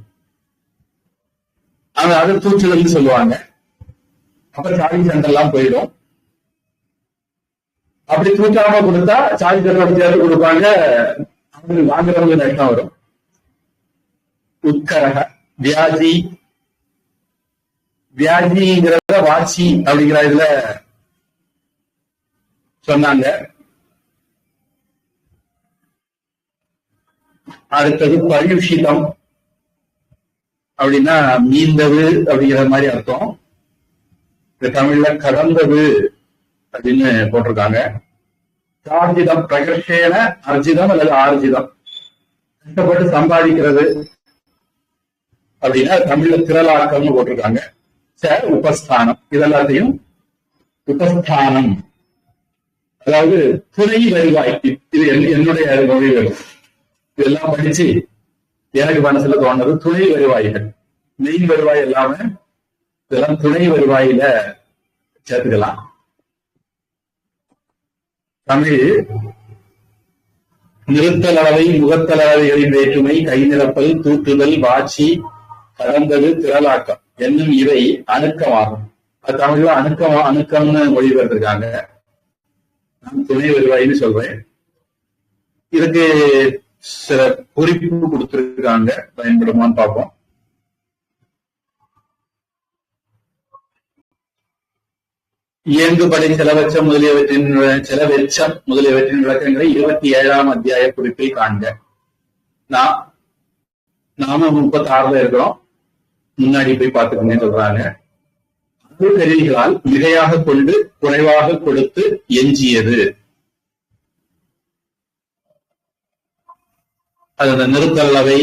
அது தூச்சுதல்னு சொல்லுவாங்க. அப்புறம் சாதி சண்டை எல்லாம் போயிடும். அப்படி தூக்காம கொடுத்தா சாதி சண்டை சேர்த்து கொடுப்பாங்க, அவங்களுக்கு வாங்குறவங்க நஷ்டம் வரும். உட்கரக வியாஜி, வியாஜிங்கிறத வாட்சி அப்படிங்கிற இதுல சொன்னாங்க. அடுத்தது பரியுஷிதம் அப்படின்னா மீந்தது அப்படிங்கிற மாதிரி அர்த்தம். தமிழ்ல கடந்தது அப்படின்னு போட்டிருக்காங்க. ஆர்ஜிதம் பிரகர்ஷேன அர்ஜிதம் அல்லது ஆர்ஜிதம், கஷ்டப்பட்டு சம்பாதிக்கிறது அப்படின்னா தமிழ்ல திரளாக்கம்னு போட்டிருக்காங்க. உபஸ்தானம், இதெல்லாத்தையும் உபஸ்தானம் அதாவது துணை வருவாய். இது என்னுடைய மொழிகள். இதெல்லாம் படிச்சு எனக்கு மனசுல தோணுது துணை வருவாய்கள். மெயின் வருவாய் எல்லாமே இதெல்லாம் துணை வருவாயில சேர்த்துக்கலாம். தமிழ் நிறுத்தல் அளவை, முகத்தல் அளவைகளின் வேற்றுமை, கை நிரப்பல், தூற்றுதல், வாட்சி, கடந்தது, திரளாக்கம் என்னும் இவை அணுக்கமாகும். அது தமிழ்ல அணுக்கம்னு மொழிபெயர்த்திருக்காங்க. நான் துணை வருவாயின்னு சொல்றேன். இதுக்கு சில குறிப்பு கொடுத்திருக்காங்க, பயன்படுமான்னு பார்ப்போம். இயங்குபடை செலவெச்சம் முதலியவற்றின் விளக்கங்களை 27ஆம் அத்தியாய குறிப்பில் காண்க. நாம 36ல இருக்கிறோம், முன்னாடி போய் பார்த்துக்கோங்க சொல்றாங்க. அது கருவிகளால் மிகையாக கொண்டு குறைவாக கொடுத்து எஞ்சியது. அது அந்த நிறுத்தல்லவை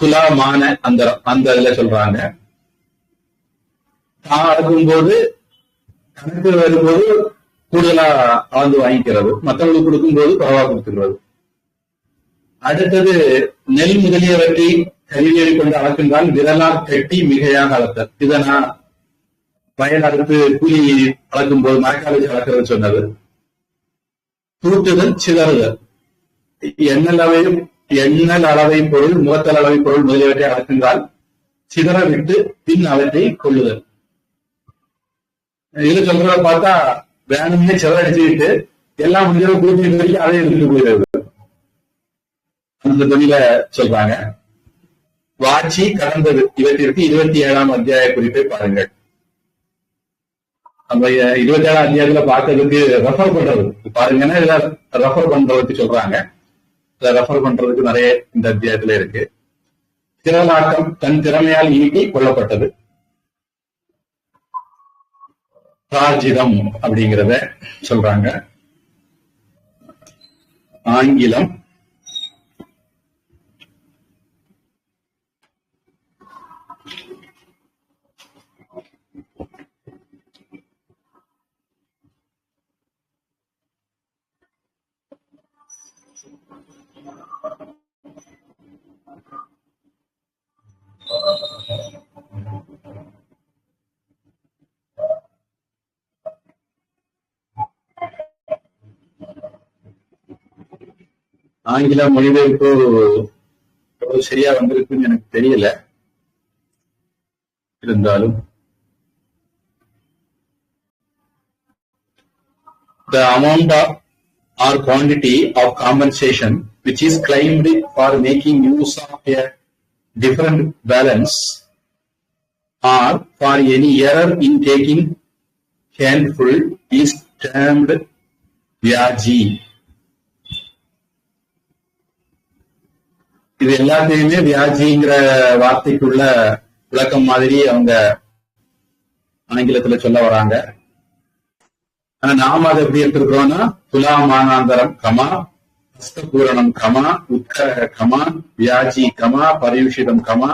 துலாமான அந்த இதுல சொல்றாங்க. தான் அளக்கும்போது கணக்கு வரும்போது கூடுதலா அளந்து வாங்கிக்கிறது, மற்றவங்களுக்கு கொடுக்கும்போது குறைவா கொடுத்துக்கிறது. அடுத்தது நெல் முதலியவற்றை கருவியை கொண்டு அளக்கின்றால் விரலால் கட்டி மிகையாக அளத்தல். இதை நான் வயல் அறுத்து கூலி அளக்கும் போது மரக்கால வச்சு அளக்கிறது சொன்னது. தூட்டுதல், சிதறுதல், எண்ணல் அளவை பொருள், முகத்தல் அளவை பொருள் முதலியவற்றை அளக்கின்றால் சிதற விட்டு பின் அவற்றை கொள்ளுதல். இது சொல்றத பார்த்தா வேணும்னே சிதற அடிச்சுக்கிட்டு எல்லாம் முடிஞ்சவங்க கூட்டி வரைக்கும் அதை எடுத்துட்டு போயிடுறது, அந்த தொழில சொல்றாங்க. வாட்சி, கடந்தது இவற்றிற்கு 27ஆம் அத்தியாய குறிப்பை பாருங்கள். நம்ம 27ஆம் அத்தியாயத்துல பார்த்ததுக்கு ரெஃபர் பண்றது பாருங்கன்னா இதுல ரெஃபர் பண்றதுக்கு சொல்றாங்க. இதை ரெஃபர் பண்றதுக்கு நிறைய இந்த அத்தியாயத்துல இருக்கு. திரளாக்கம் தன் திறமையால் ஈட்டி கொல்லப்பட்டது. ராஜிதம் அப்படிங்கிறத சொல்றாங்க. ஆங்கிலம் ஆங்கில மொழிபெயர்ப்பு சரியா வந்திருக்குன்னு எனக்கு தெரியல. இருந்தாலும் the amount or quantity of compensation which is claimed for making use of a different balance or for any error in taking handful is termed vyaji. இது எல்லாத்தையுமே வியாஜிங்கிற வார்த்தைக்குள்ள விளக்கம் மாதிரி அவங்க ஆங்கிலத்துல சொல்ல வராங்க. ஆனா நாம அதை எப்படி எடுத்துருக்கிறோம்னா துலாமானாந்தரம் கமா, ஹஸ்தபூரணம் கமா, உத்கர கமா, வியாஜி கமா, பரியுஷிதம் கமா,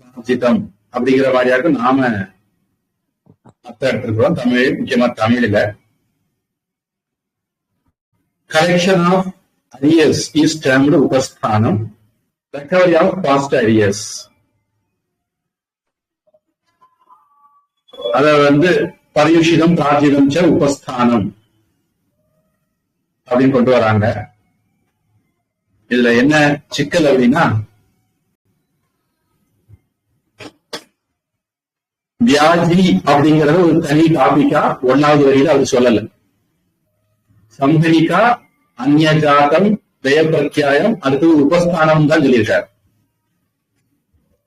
ராஜிதம் அப்படிங்கிற மாதிரியாக நாம அர்த்தம் எடுத்திருக்கிறோம். தமிழ், முக்கியமா தமிழ்ல. Collection of arrears is termed உபஸ்தானம். recovery of past arrears. அத பரியுஷிதம், ராஜிதம், உபஸ்தானம் அப்படின்னு கொண்டு வராங்க. இதுல என்ன சிக்கல் அப்படின்னா, வியாஜி அப்படிங்கறது ஒரு தனி டாபிக்கா 1வது வரியில அவர் சொல்லல. சம்ஹரிகா, அந்நியஜாதம், பிரத்யாயம், அடுத்தது உபஸ்தானம் தான் சொல்லியிருக்காரு.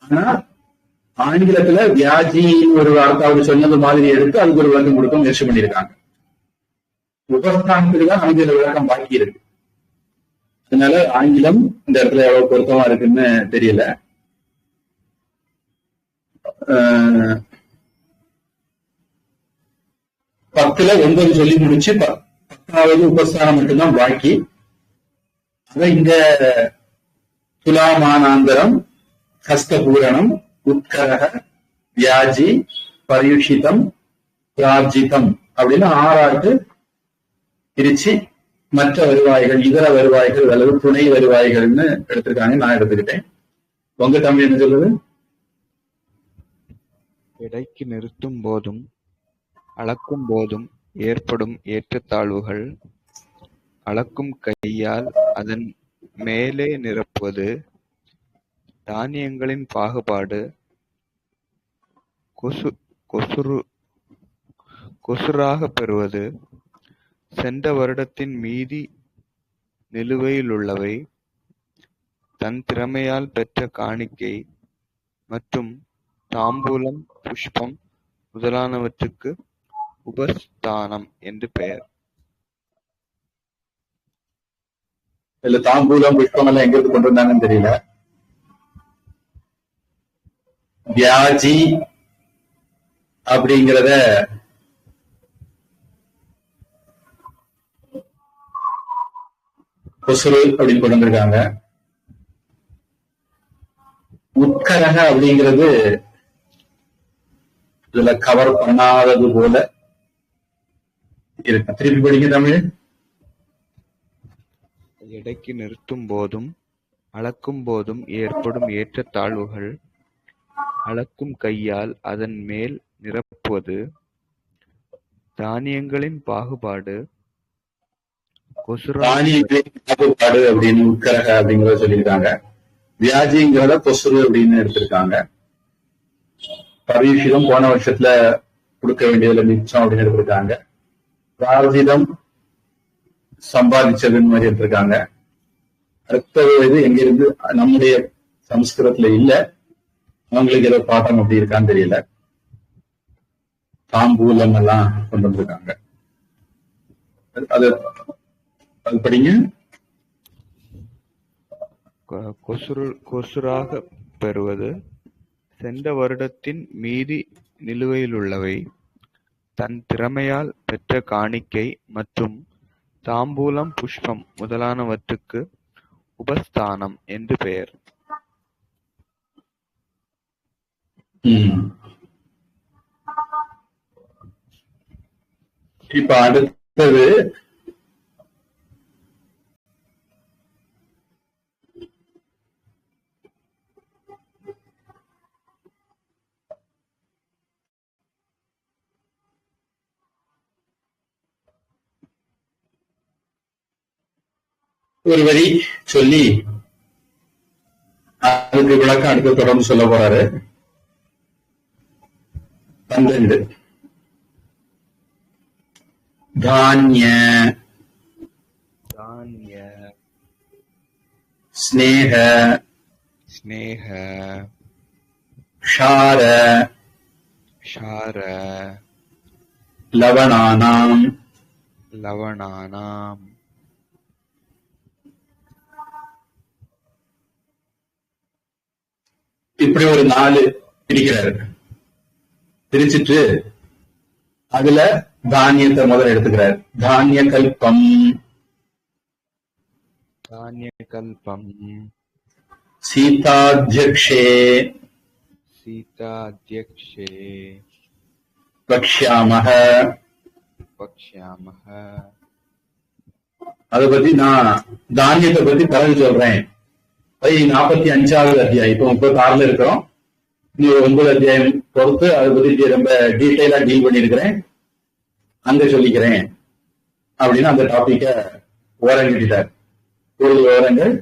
ஆனா ஆங்கிலத்துல வியாஜின்னு ஒரு வார்த்தை அவர் சொன்னது மாதிரி எடுத்து அதுக்கு ஒரு விளக்கம் கொடுக்க முயற்சி பண்ணியிருக்காங்க. உபஸ்தானத்துக்கு தான் ஆங்கில விளக்கம் பாக்கி இருக்கு. அதனால ஆங்கிலம் இந்த இடத்துல எவ்வளவு பொருத்தமா இருக்குன்னு தெரியல. 10ல் 9 சொல்லி முடிச்சு 10வது உபஸ்தானம் மட்டும்தான் பாக்கி. அத இங்க துலாமானாந்தரம், ஹஸ்தபூரணம், உத்கரக, வியாஜி, பரியுஷிதம், பிரார்ஜிதம் அப்படின்னு 6 பிரிச்சு மற்ற வருவாய்கள், இதர வருவாய்கள் அல்லது துணை வருவாய்கள்னு எடுத்திருக்காங்க. நான் எடுத்துக்கிட்டேன். உங்க தமிழ் என்ன சொல்லுது? எடைக்கு நிறுத்தும் போதும் அளக்கும் போதும் ஏற்படும் ஏற்றத்தாழ்வுகள், அளக்கும் கையால் அதன் மேலே நிரப்புவது, தானியங்களின் பாகுபாடு, கொசுராக பெறுவது, சென்ற வருடத்தின் மீதி நிலுவையிலுள்ளவை, தன் திறமையால் பெற்ற காணிக்கை மற்றும் தாம்பூலம், புஷ்பம் முதலானவற்றுக்கு உபஸ்தானம் என்று பெயர். இல்ல தாம்பூலம், புஷ்பம் எல்லாம் எங்க இருந்து கொண்டு வந்தாங்கன்னு தெரியல. வியாஜி அப்படிங்கிறத கொசுரு அப்படின்னு கொண்டு வந்திருக்காங்க. உட்கரக அப்படிங்கிறது இதுல கவர் பண்ணாதது போல இருக்கு. திருப்பி படிங்க தமிழ். எடைக்கு நிறுத்தும் போதும் அளக்கும் போதும் ஏற்படும் ஏற்றத்தாழ்வுகள், அளக்கும் கையால் அதன் மேல் நிரப்புவது, தானியங்களின் பாகுபாடு, தானியங்களின் பாகுபாடு அப்படின்னு உட்கரக அப்படிங்கிறத சொல்லியிருக்காங்க. வியாஜிங்கிறத கொசுரு அப்படின்னு எடுத்திருக்காங்க. பரியுஷிதம் போன வருஷத்துல கொடுக்க வேண்டியதுல மிச்சம் அப்படின்னு எடுத்திருக்காங்க. பிரார்ஜிதம் சம்பாதிச்சதுன்னு மாதிரி எடுத்திருக்காங்க. அடுத்தது இது எங்கிருந்து நம்முடைய சமஸ்கிருதத்துல இல்ல, அவங்களுக்கு ஏதோ பாட்டம் அப்படி இருக்கான்னு தெரியல. தாம்பூலம் எல்லாம் கொண்டு வந்திருக்காங்க. அது அது படிங்க. கொசுராக பெறுவது, சென்ற வருடத்தின் மீதி நிலுவையிலுள்ளவை, தன் திறமையால் பெற்ற காணிக்கை மற்றும் தாம்பூலம், புஷ்பம் முதலானவற்றுக்கு உபஸ்தானம் என்று பெயர். இப்ப அடுத்தது ஒரு வரி சொல்லி அதுக்கு விளக்கம் அடுத்து தொடர்ந்து சொல்ல போறாரு. 12 தானிய ஸ்நேக ஷார லவணானாம் இப்படி ஒரு 4 பிரிக்கிறாரு. பிரிச்சுட்டு அதுல தானியத்தை முதல்ல எடுத்துக்கிறார். தானிய கல்பம், சீதாத்யக்ஷே வக்ஷ்யாமஹ. அதை பத்தி நான் தானியத்தை பத்தி பிறகு சொல்றேன். 45வது அத்தியாயம், இப்ப 36ல இருக்கிறோம். இன்னும் 9 அத்தியாயம் பொறுத்து அதை பத்தி ரொம்ப டீட்டெயிலா டீல் பண்ணிருக்கிறேன், அங்க சொல்லிக்கிறேன் அப்படின்னு அந்த டாபிக்க ஓரம் கட்டிட்டார். கூடுதல் விவரங்கள்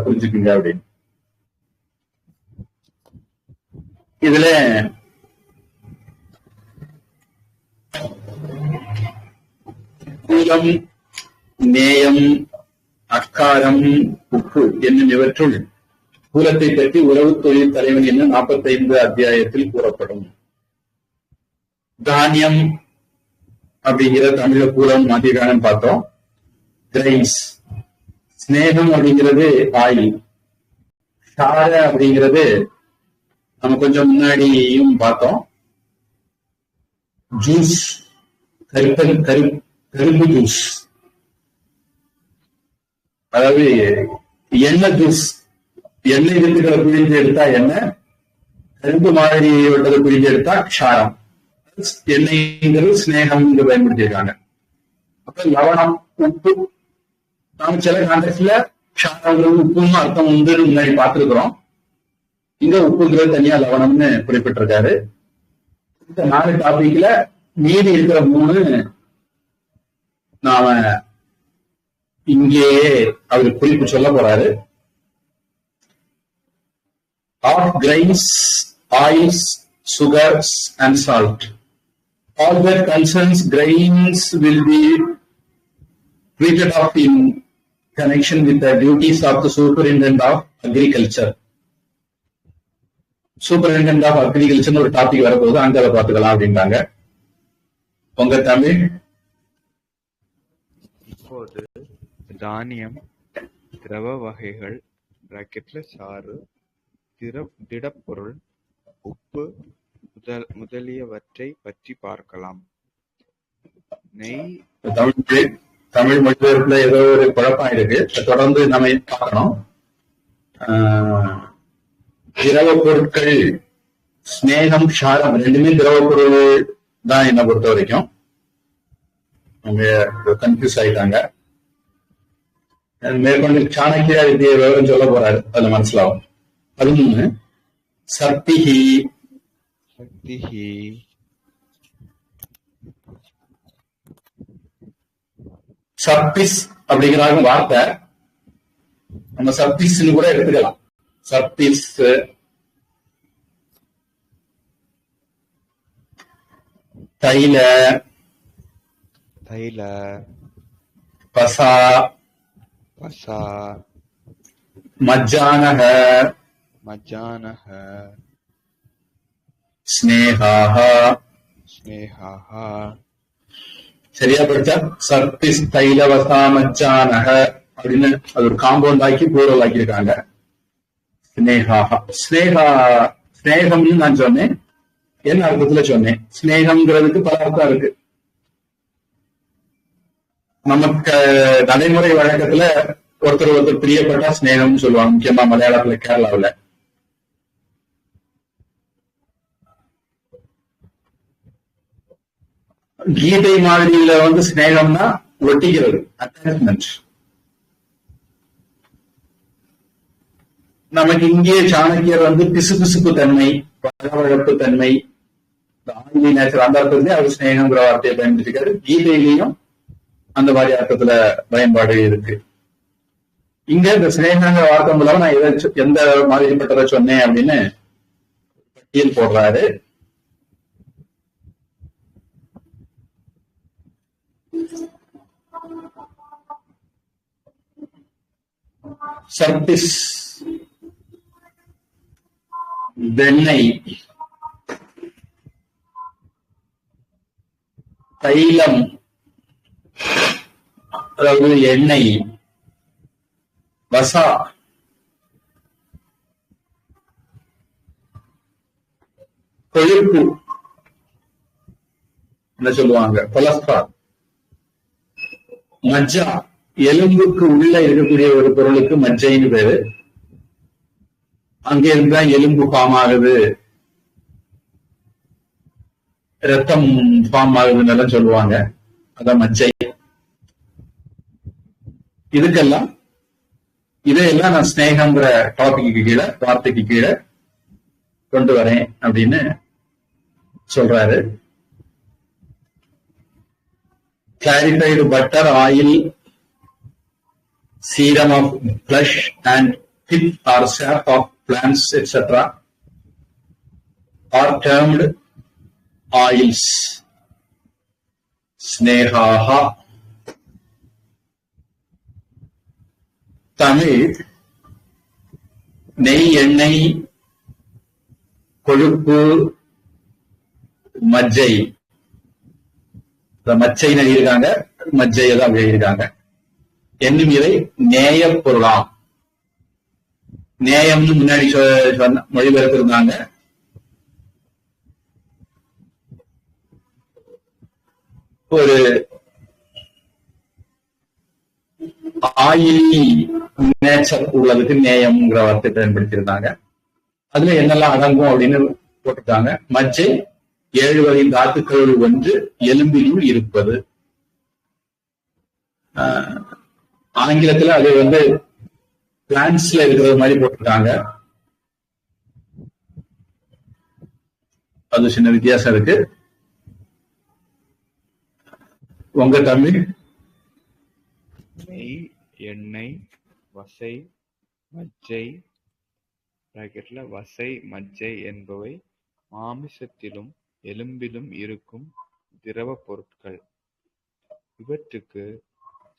புரிஞ்சுக்குங்க அப்படின்னு. இதுல கூலம், நேயம், அக்காரம், உப்பு என்னும் இவற்றுள் கூலத்தை பற்றி உறவு தொழில் தலைவன் என்று 45 அத்தியாயத்தில் கூறப்படும். தானியம் அப்படிங்கிற தமிழ கூலம் மாத்திருக்காங்கன்னு பார்த்தோம். கிரைன்ஸ். ஸ்நேகம் அப்படிங்கிறது ஆயில். சார அப்படிங்கிறது நம்ம கொஞ்சம் முன்னாடியும் பார்த்தோம். ஜூஸ், கரும்பு ஜூஸ், அதாவது எண்ணெய் ஜூஸ். எண்ணெய் வித்துக்களை பிழிஞ்சு எடுத்தா எண்ணெய், கரும்பு மாதிரி விட்டதை பிழிஞ்சு எடுத்தா க்ஷாரம். எண்ணெய்ங்கிறது ஸ்நேகம் பயன்படுத்தியிருக்காங்க. அப்ப லவணம், உப்பு, நாம் சில கான்டெக்ட்ல க்ஷாரங்கிறது உப்புன்னு அர்த்தம் உண்டு முன்னாடி பார்த்திருக்கிறோம். இங்க உப்புங்கிறது தனியா லவணம்னு குறிப்பிட்டிருக்காரு. இந்த 4 டாபிக்ல மீதி இருக்கிற 3 நாம இங்கேயே அவர் குறிப்பு சொல்ல போறாரு. Of grains, oils, sugars and salt. All that concerns grains will be treated of in connection with the duties of the Superintendent of Agriculture. Superintendent of Agriculture ஒரு டாபிக் வரப்போது, அங்க அதை பார்த்துக்கலாம் அப்படின்றாங்க. உங்க தமிழ் இப்போது தானியம், திரவ வகைகள் பிராக்கெட்ல சாறு, திடப்பொருள், உப்பு முதலியவற்றை பற்றி பார்க்கலாம். நெய். தமிழ் மொழிபெயர்ப்புல ஏதோ ஒரு குழப்பம் இருக்கு, தொடர்ந்து நம்ம பார்க்கணும். திரவ பொருட்கள், ஸ்நேகம், க்ஷாரம் ரெண்டுமே திரவ பொருள் தான் என்ன பொறுத்த வரைக்கும். அவங்க கன்ஃபியூஸ் ஆயிட்டாங்க. மேற்கொண்டு சாணக்கிய வித்திய விவரம் சொல்ல போறாரு, அதுல மனசிலாகும். 13 சக்திஹி. சர்பிஸ் அப்படிங்கிற வார்த்தை நம்ம சர்பிஸ்ன்னு கூட எடுத்துக்கலாம். சர்பிஸ், தைல, பசா, மஜ்ஜானஹ, ஸ்நேகாஹ. சரியா படிச்சா சர்பிஸ், தைல, வசா, மஜ்ஜானஹ அப்படின்னு அது ஒரு காம்பவுண்ட் ஆக்கி plural ஆக்கியிருக்காங்க. ஸ்நேகாஹ. ஸ்நேகம்னு நான் சொன்னேன். என்ன அர்த்தத்துல சொன்னேன்? ஸ்நேகம்ங்கிறதுக்கு பல அர்த்தம் இருக்கு. நமக்கு நடைமுறை வழக்கத்துல ஒருத்தர் பிரியப்பட்டா ஸ்நேகம்னு சொல்லுவாங்க. முக்கியமா மலையாளத்துல, கேரளாவுல. கீதை மாதிரியில ஸ்நேகம்னா ஒட்டிக்கிறது, அட்டாச்மெண்ட். நமக்கு இங்கே சாணக்கியர் பிசுபிசுப்பு தன்மை, பழவழப்பு தன்மை, ஆங்கில நேச்சர், அந்த அர்த்தத்திலே அவர் ஸ்நேகங்கிற வார்த்தையை பயன்படுத்திக்காரு. கீதையிலையும் அந்த மாதிரி அர்த்தத்துல பயன்பாடு இருக்கு. இங்க இந்த ஸ்நேகங்கிற வார்த்தை மூலம் நான் எந்த மாதிரிப்பட்டதை சொன்னேன் அப்படின்னு பட்டியல் போடுறாரு. சர்பிஸ், வெண்ணெய், தைலம் அதாவது எண்ணெய், வசா, கொழுப்பு என்ன சொல்லுவாங்க, கொலஸ்ட்ரால், மஜ்ஜா, எலும்புக்கு உள்ள இருக்கக்கூடிய ஒரு பொருளுக்கு மஜ்ஜைன்னு பேரு. அங்கே இருந்தா எலும்பு ஃபார்ம் ஆகுது, ரத்தம் ஃபார்ம் ஆகுதுன்னு சொல்லுவாங்க. அதான் மஜ்ஜை. இதையெல்லாம் நான் ஸ்நேகங்கிற டாபிக்கு கீழே, வார்த்தைக்கு கீழே கொண்டு வரேன் அப்படின்னு சொல்றாரு. clarified butter, oil, serum of flesh and tip or sap of plants, etc. are termed oils. Snehaha. Tamil நெய், எண்ணெய், கொழுப்பு, மஜ்ஜை. மச்சைன்னு எழுதியிருக்காங்க, மஜ்ஜையை தான் எழுதியிருக்காங்க. என்னும் இவை நேய பொருளாம். நேயம்னு முன்னாடி மொழிபெயர்ப்பு இருந்தாங்க. ஒரு ஆயிலி நேச்சர் உள்ளதுக்கு நேயம்ங்கிற வார்த்தை பயன்படுத்தியிருந்தாங்க. அதுல என்னெல்லாம் அடங்கும் அப்படின்னு போட்டிருக்காங்க. மஜ்ஜை 7 வகை தாத்துக்களுள் ஒன்று, எலும்பினுள் இருப்பது. ஆங்கிலத்துல அது பிளான்ஸ்ல இருக்கிறது மாதிரி போட்டிருக்காங்க. அது சின்ன வித்தியாசம் இருக்கு. உங்க தமிழ் நெய், எண்ணெய், வசை, மஜ்ஜை பிராக்கெட்ல வசை, மஜ்ஜை என்பவை மாமிசத்திலும் எலும்பிலும் இருக்கும் திரவ பொருட்கள். இவற்றுக்கு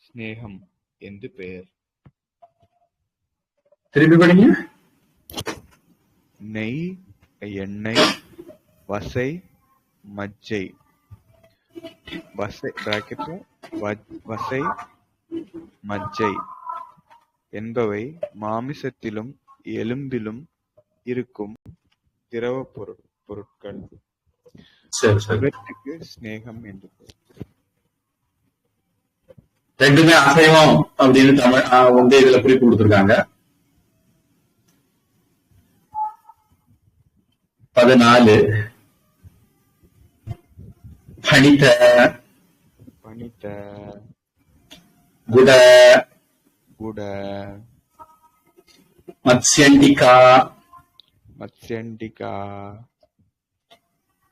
ஸ்நேகம் என்று பெயர். திருப்பி படிங்க. நெய், எண்ணெய், வசை, மஜ்ஜை வசை, மஜ்ஜை என்பவை மாமிசத்திலும் எலும்பிலும் இருக்கும் திரவ பொருட்கள். இவற்றுக்கு ஸ்நேகம் என்று பெயர். ரெண்டுமே அசைவம் அப்படின்னு தமிழ் இதுல குறிப்பு கொடுத்திருக்காங்க. 14 பணித்த, குட, மத்ஸ்யண்டிகா,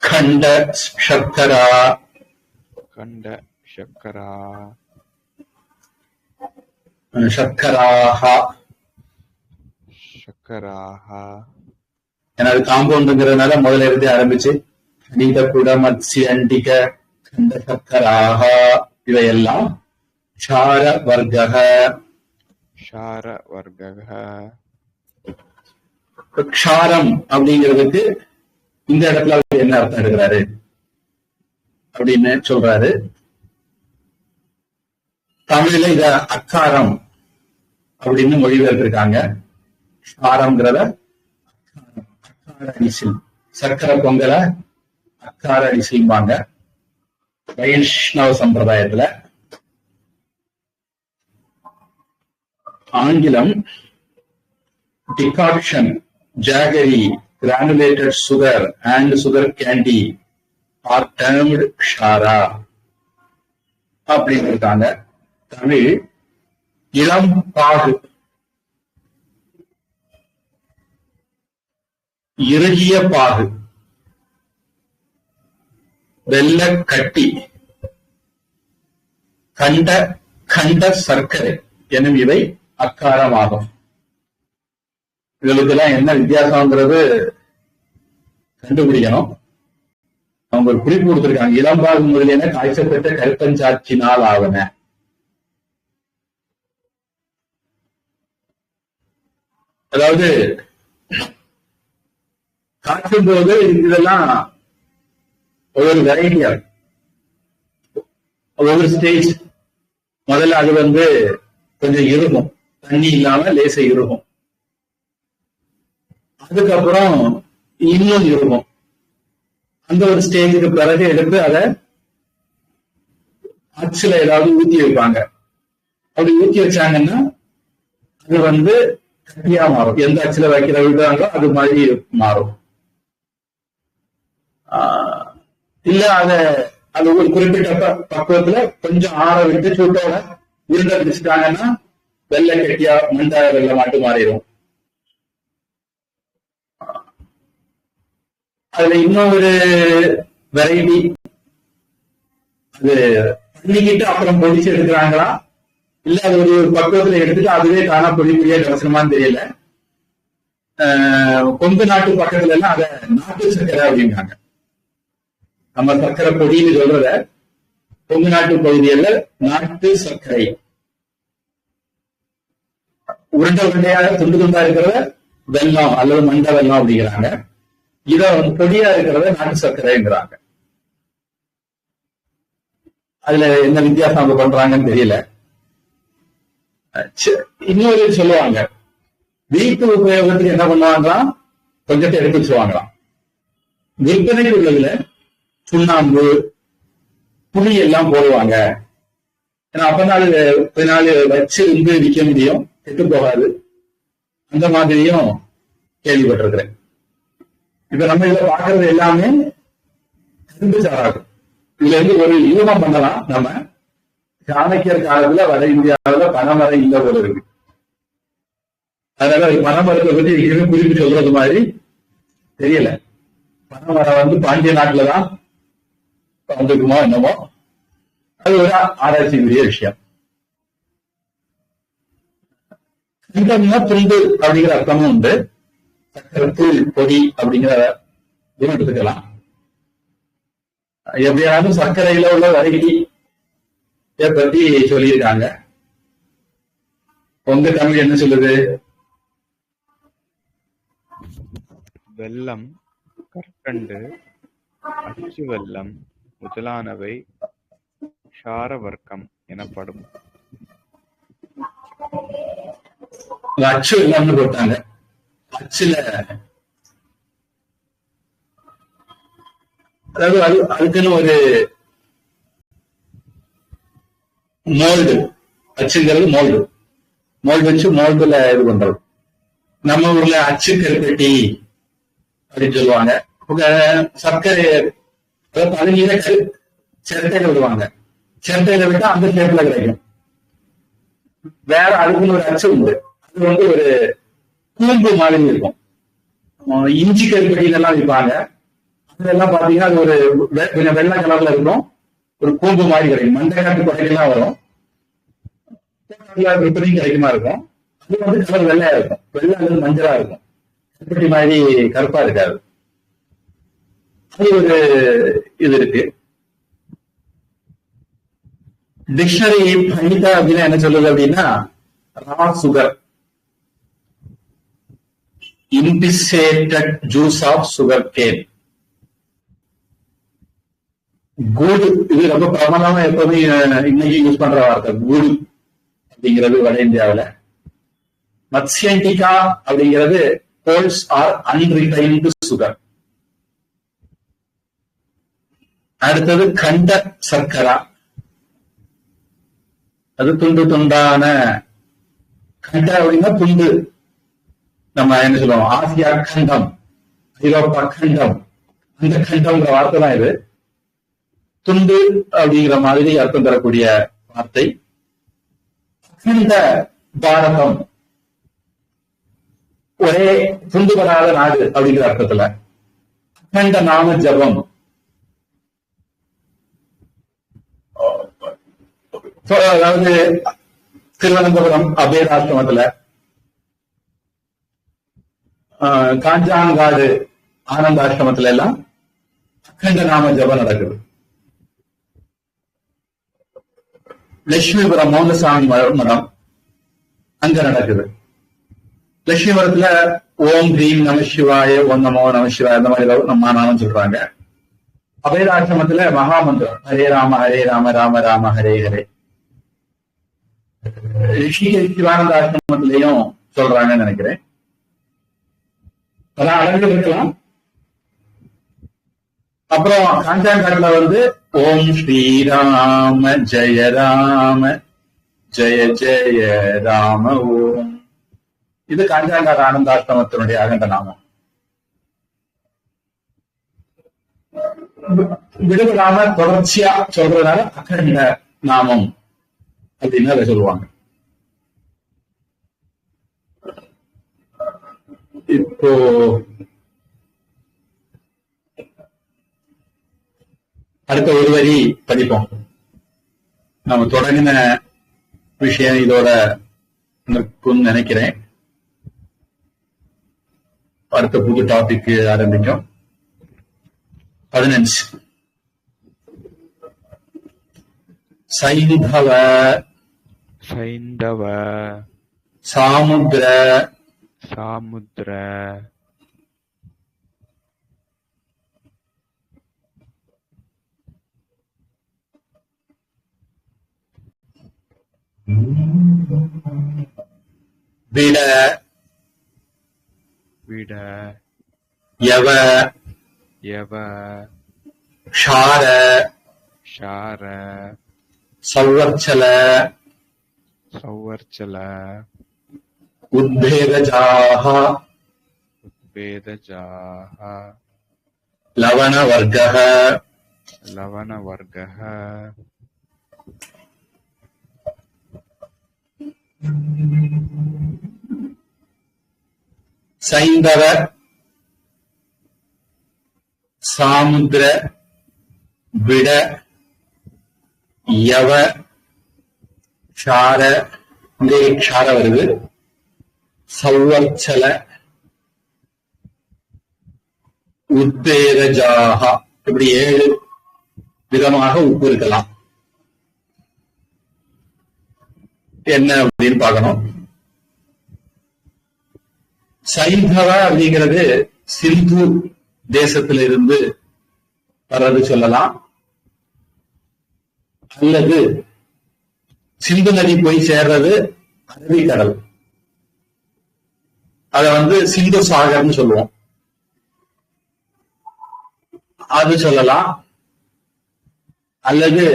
खंड शर्करा, शर्कराः ஏன்னா காம்பவுண்டுங்கிறதுனால முதல்ல இருந்து ஆரம்பிச்சு நீத குட, மத்ஸ்ய, அண்டிக, கண்ட, சர்க்கராக இவையெல்லாம் க்ஷார வர்க்கக. க்ஷாரம் அப்படிங்கிறதுக்கு இந்த இடத்துல அவர் என்ன அர்த்தம் எடுக்கிறாரு அப்படின்னு சொல்றாரு. தமிழ்ல இத அக்காரம் அப்படின்னு மொழிபெயர்த்திருக்காங்க. க்ஷாரம்ங்கிறத அக்கார அடிசில், சர்க்கரை பொங்கல அக்கார அடிசில்பாங்க வைஷ்ணவ சம்பிரதாயத்துல. ஆங்கிலம் decoction, jaggery, granulated sugar and sugar candy are termed க்ஷாரா அப்படின்னு இருக்காங்க. தமிழ் இளம் பாகு, இறுகிய பாகு, வெள்ள கட்டி, கண்ட சர்க்கரை எனும் இவை அக்காரமாகும். இதுக்கெல்லாம் என்ன வித்தியாசம்ங்கிறது கண்டுபிடிக்கணும். அவங்க ஒரு குறிப்பு கொடுத்திருக்காங்க. இளம்பாகு முதலியன காய்ச்சப்பட்ட கருப்பஞ்சாற்றினால் ஆவன. அதாவது காய்ச்சும் போது இதெல்லாம் ஒவ்வொரு வெரைட்டியா, ஒவ்வொரு ஸ்டேஜ். முதல்ல அது கொஞ்சம் இருக்கும், தண்ணி இல்லாம லேசை இருக்கும். அதுக்கப்புறம் இன்னும் இருக்கும். அந்த ஒரு ஸ்டேஜுக்கு பிறகு எடுத்து அதை அச்சுல ஏதாவது ஊத்தி வைப்பாங்க. அப்படி ஊத்தி வச்சாங்கன்னா அது கட்டியா மாறும். எந்த அச்சுல வைக்கிற விடுறாங்களோ அது மாதிரி மாறும். இல்ல அது ஒரு குறிப்பிட்ட பக்குவத்துல கொஞ்சம் ஆற விட்டு சூட்டோட உருண்டை பிடிச்சிட்டாங்கன்னா வெள்ளை கட்டியா மண்டை வெள்ளை மாட்டு மாறிடும். அதுல இன்னொரு வெரைட்டி, அது பண்ணிக்கிட்டு அப்புறம் பொடிச்சு எடுக்கிறாங்களா இல்ல அது ஒரு பக்குவத்துல எடுத்துட்டு அதுவே தானா பொடி பொடியா கவசமான்னு தெரியல. கொங்கு நாட்டு பக்கத்துல எல்லாம் அத நாட்டு சர்க்கரை அப்படிங்காங்க. நம்ம சர்க்கரை பொடின்னு சொல்றத கொங்கு நாட்டு பகுதியில நாட்டு சர்க்கரை, உருண்டை உருண்டையாக துண்டு துண்டா இருக்கிறத வெல்லம் அல்லது மண்ட வெல்லம் அப்படிங்கிறாங்க. இத வந்து பொடியா இருக்கிறத நாட்டு சர்க்கரைங்கிறாங்க. அதுல என்ன வித்தியாசம் அவங்க பண்றாங்கன்னு தெரியல. இன்னொரு சொல்லுவாங்க, வீட்டு உபயோகத்துக்கு என்ன பண்ணுவாங்களாம், கொஞ்சத்தை எடுத்து வச்சுருவாங்களாம். விற்பனைக்கு உள்ளதுல சுண்ணாம்பு புளி எல்லாம் போடுவாங்க. ஏன்னா அப்பதான் கொஞ்ச நாள் வச்சு வந்து விற்க முடியும், கெட்டு போகாது. அந்த மாதிரியும் கேள்விப்பட்டிருக்கிறேன். இப்ப நம்ம இதுல பாக்குறது எல்லாமே கரும்பு சாராகும். இதுல இருந்து ஒரு யூகம் பண்ணலாம். நம்ம சாணக்கியர் காலத்துல வட இந்தியாவில பனைமரம் இல்ல போல இருக்கு. அதனால பனைமரத்தை பத்தி குறிப்பிட்டு சொல்றது மாதிரி தெரியல. பனைமரம் வந்து பாண்டிய நாட்டுலதான் வந்துக்குமோ என்னமோ, அது ஒரு ஆராய்ச்சிக்குரிய விஷயம். கண்டம்னா துண்டு அப்படிங்கிற அர்த்தமும் உண்டு. சக்கரத்தூள் பொடி அப்படிங்கிற எடுத்துக்கலாம். எப்படியாவது சர்க்கரையில உள்ள வெரைட்டி பத்தி சொல்லியிருக்காங்க. உங்க தமிழ் என்ன சொல்லுது? வெல்லம், கற்கண்டு, அச்சு வெல்லம் முதலானவை க்ஷார வர்க்கம் எனப்படும். அச்சு வெல்லம்னு போட்டாங்க. அச்சுல அதாவது அதுக்குன்னு ஒரு மோல்டு, அச்சுங்கிறது மோல்டு வச்சு மோல்டுல இது பண்றது. நம்ம ஊர்ல அச்சு கருப்பட்டி அப்படின்னு சொல்லுவாங்க. சர்க்கரை பதினீரை சிரட்டையில விடுவாங்க. சிரட்டையில விட்டா அந்த ஷேப்ல கிடைக்கும். வேற அதுக்குன்னு ஒரு அச்சு உண்டு. அது வந்து ஒரு கூம்பு மாதிரி இருக்கும். இஞ்சி கருப்பட்டி இதெல்லாம் விற்பாங்க. அதெல்லாம் பாத்தீங்கன்னா அது ஒரு கொஞ்சம் வெள்ளை கலர்ல இருக்கும். ஒரு கூம்பு மாதிரி கிடைக்கும். மண்டைக்காட்டு கொடைகள்லாம் வரும். விற்பனையும் கிடைக்குமா இருக்கும். அது வந்து கலர் வெள்ளையா இருக்கும். வெள்ளை அல்லது மஞ்சளா இருக்கும். கருப்பட்டி மாதிரி கருப்பா இருக்காது. அது ஒரு இது இருக்கு. டிக்ஷனரி பனிதா அப்படின்னா என்ன சொல்லுது அப்படின்னா, raw sugar, inspissated juice of sugar cane. கூடு, இது ரொம்ப பிரபலமா எப்பவுமே இன்னைக்கு யூஸ் பண்ற வார்த்தை கூடு அப்படிங்கிறது வட இந்தியாவில. மத்ஸ்யண்டிகா அப்படிங்கிறது கோல்ஸ் ஆர் அன்ரிஃபைன்டு சுகர். அடுத்தது கண்ட சர்க்கரா, அது துண்டு துண்டான. கண்ட அப்படின்னா துண்டு. நம்ம என்ன சொல்லுவோம், ஆசியா கண்டம், ஐரோப்பா கண்டம், அந்த கண்டம்ங்கிற வார்த்தை தான் இது. துண்டு அப்படிங்கிற மாதிரி அர்த்தம் தரக்கூடிய வார்த்தை. அகண்ட பாரதம், ஒரே துண்டுபடாத நாடு அப்படிங்கிற அர்த்தத்துல. அகண்ட நாம ஜபம், அதாவது திருவனந்தபுரம் அபேதாசிரமத்துல, காஞ்சாங்காடு ஆனந்தாசிரமத்துல எல்லாம் அகண்ட நாம ஜபம் நடக்குது. லட்சுமிபுரம் மௌனசாமி மடம் அங்க நடக்குது. லட்சுமிபுரத்துல ஓம் ஹ்ரீம் நம சிவாய, ஓம் நமோ நம சிவாய, அந்த மாதிரி நம்ம நாமம் சொல்றாங்க. அபேதாசிரமத்துல மகாமந்திரம் ஹரே ராம ராம ராம ஹரே ஹரே. ரிஷிகேஷ் சிவானந்த ஆசிரமத்திலையும் சொல்றாங்கன்னு நினைக்கிறேன். பல அடங்கள் இருக்கலாம். அப்புறம் காஞ்சாங்காட்டுல வந்து ஓம் ஸ்ரீராம ஜெய ராம ஜெய ஜெய ராம ஓம். இது காஞ்சாங்காடு ஆனந்தாசிரமத்தினுடைய அகண்ட நாமம். விடுபடாம தொடர்ச்சியா சொல்றதுனால அகண்ட நாமம் அப்படின்னு அதை சொல்லுவாங்க. இப்போ அடுத்த ஒரு வரி படிப்போம். நம்ம தொடங்கின விஷயம் இதோட நிற்கும் நினைக்கிறேன். அடுத்த புது டாபிக் ஆரம்பிக்கும். 15 சைந்தவ சைந்தவ சாமுத்ர சாமுத்திர விட விட யவ யவ ஷார ஷார சௌவர்ச்சல சௌவர்ச்சல உத்பேதஜாஹ உத்பேதஜாஹ லவணவர்கः லவணவர்கः சைந்தவ சாமுத்திர விட யவ ஷார இந்த ஷார வருது சௌவர்ச்சல உத்பேதஜாஹா இப்படி 7 விதமாக உப்பு இருக்கலாம். என்ன அப்படின்னு பார்க்கணும். சைந்தவ அப்படிங்கிறது சிந்து தேசத்தில இருந்து வர்றது சொல்லலாம், அல்லது சிந்து நதி போய் சேர்றது அரபிக்கடல், அத சிந்து சாகர்னு சொல்லுவோம், அது சொல்லலாம். அல்லது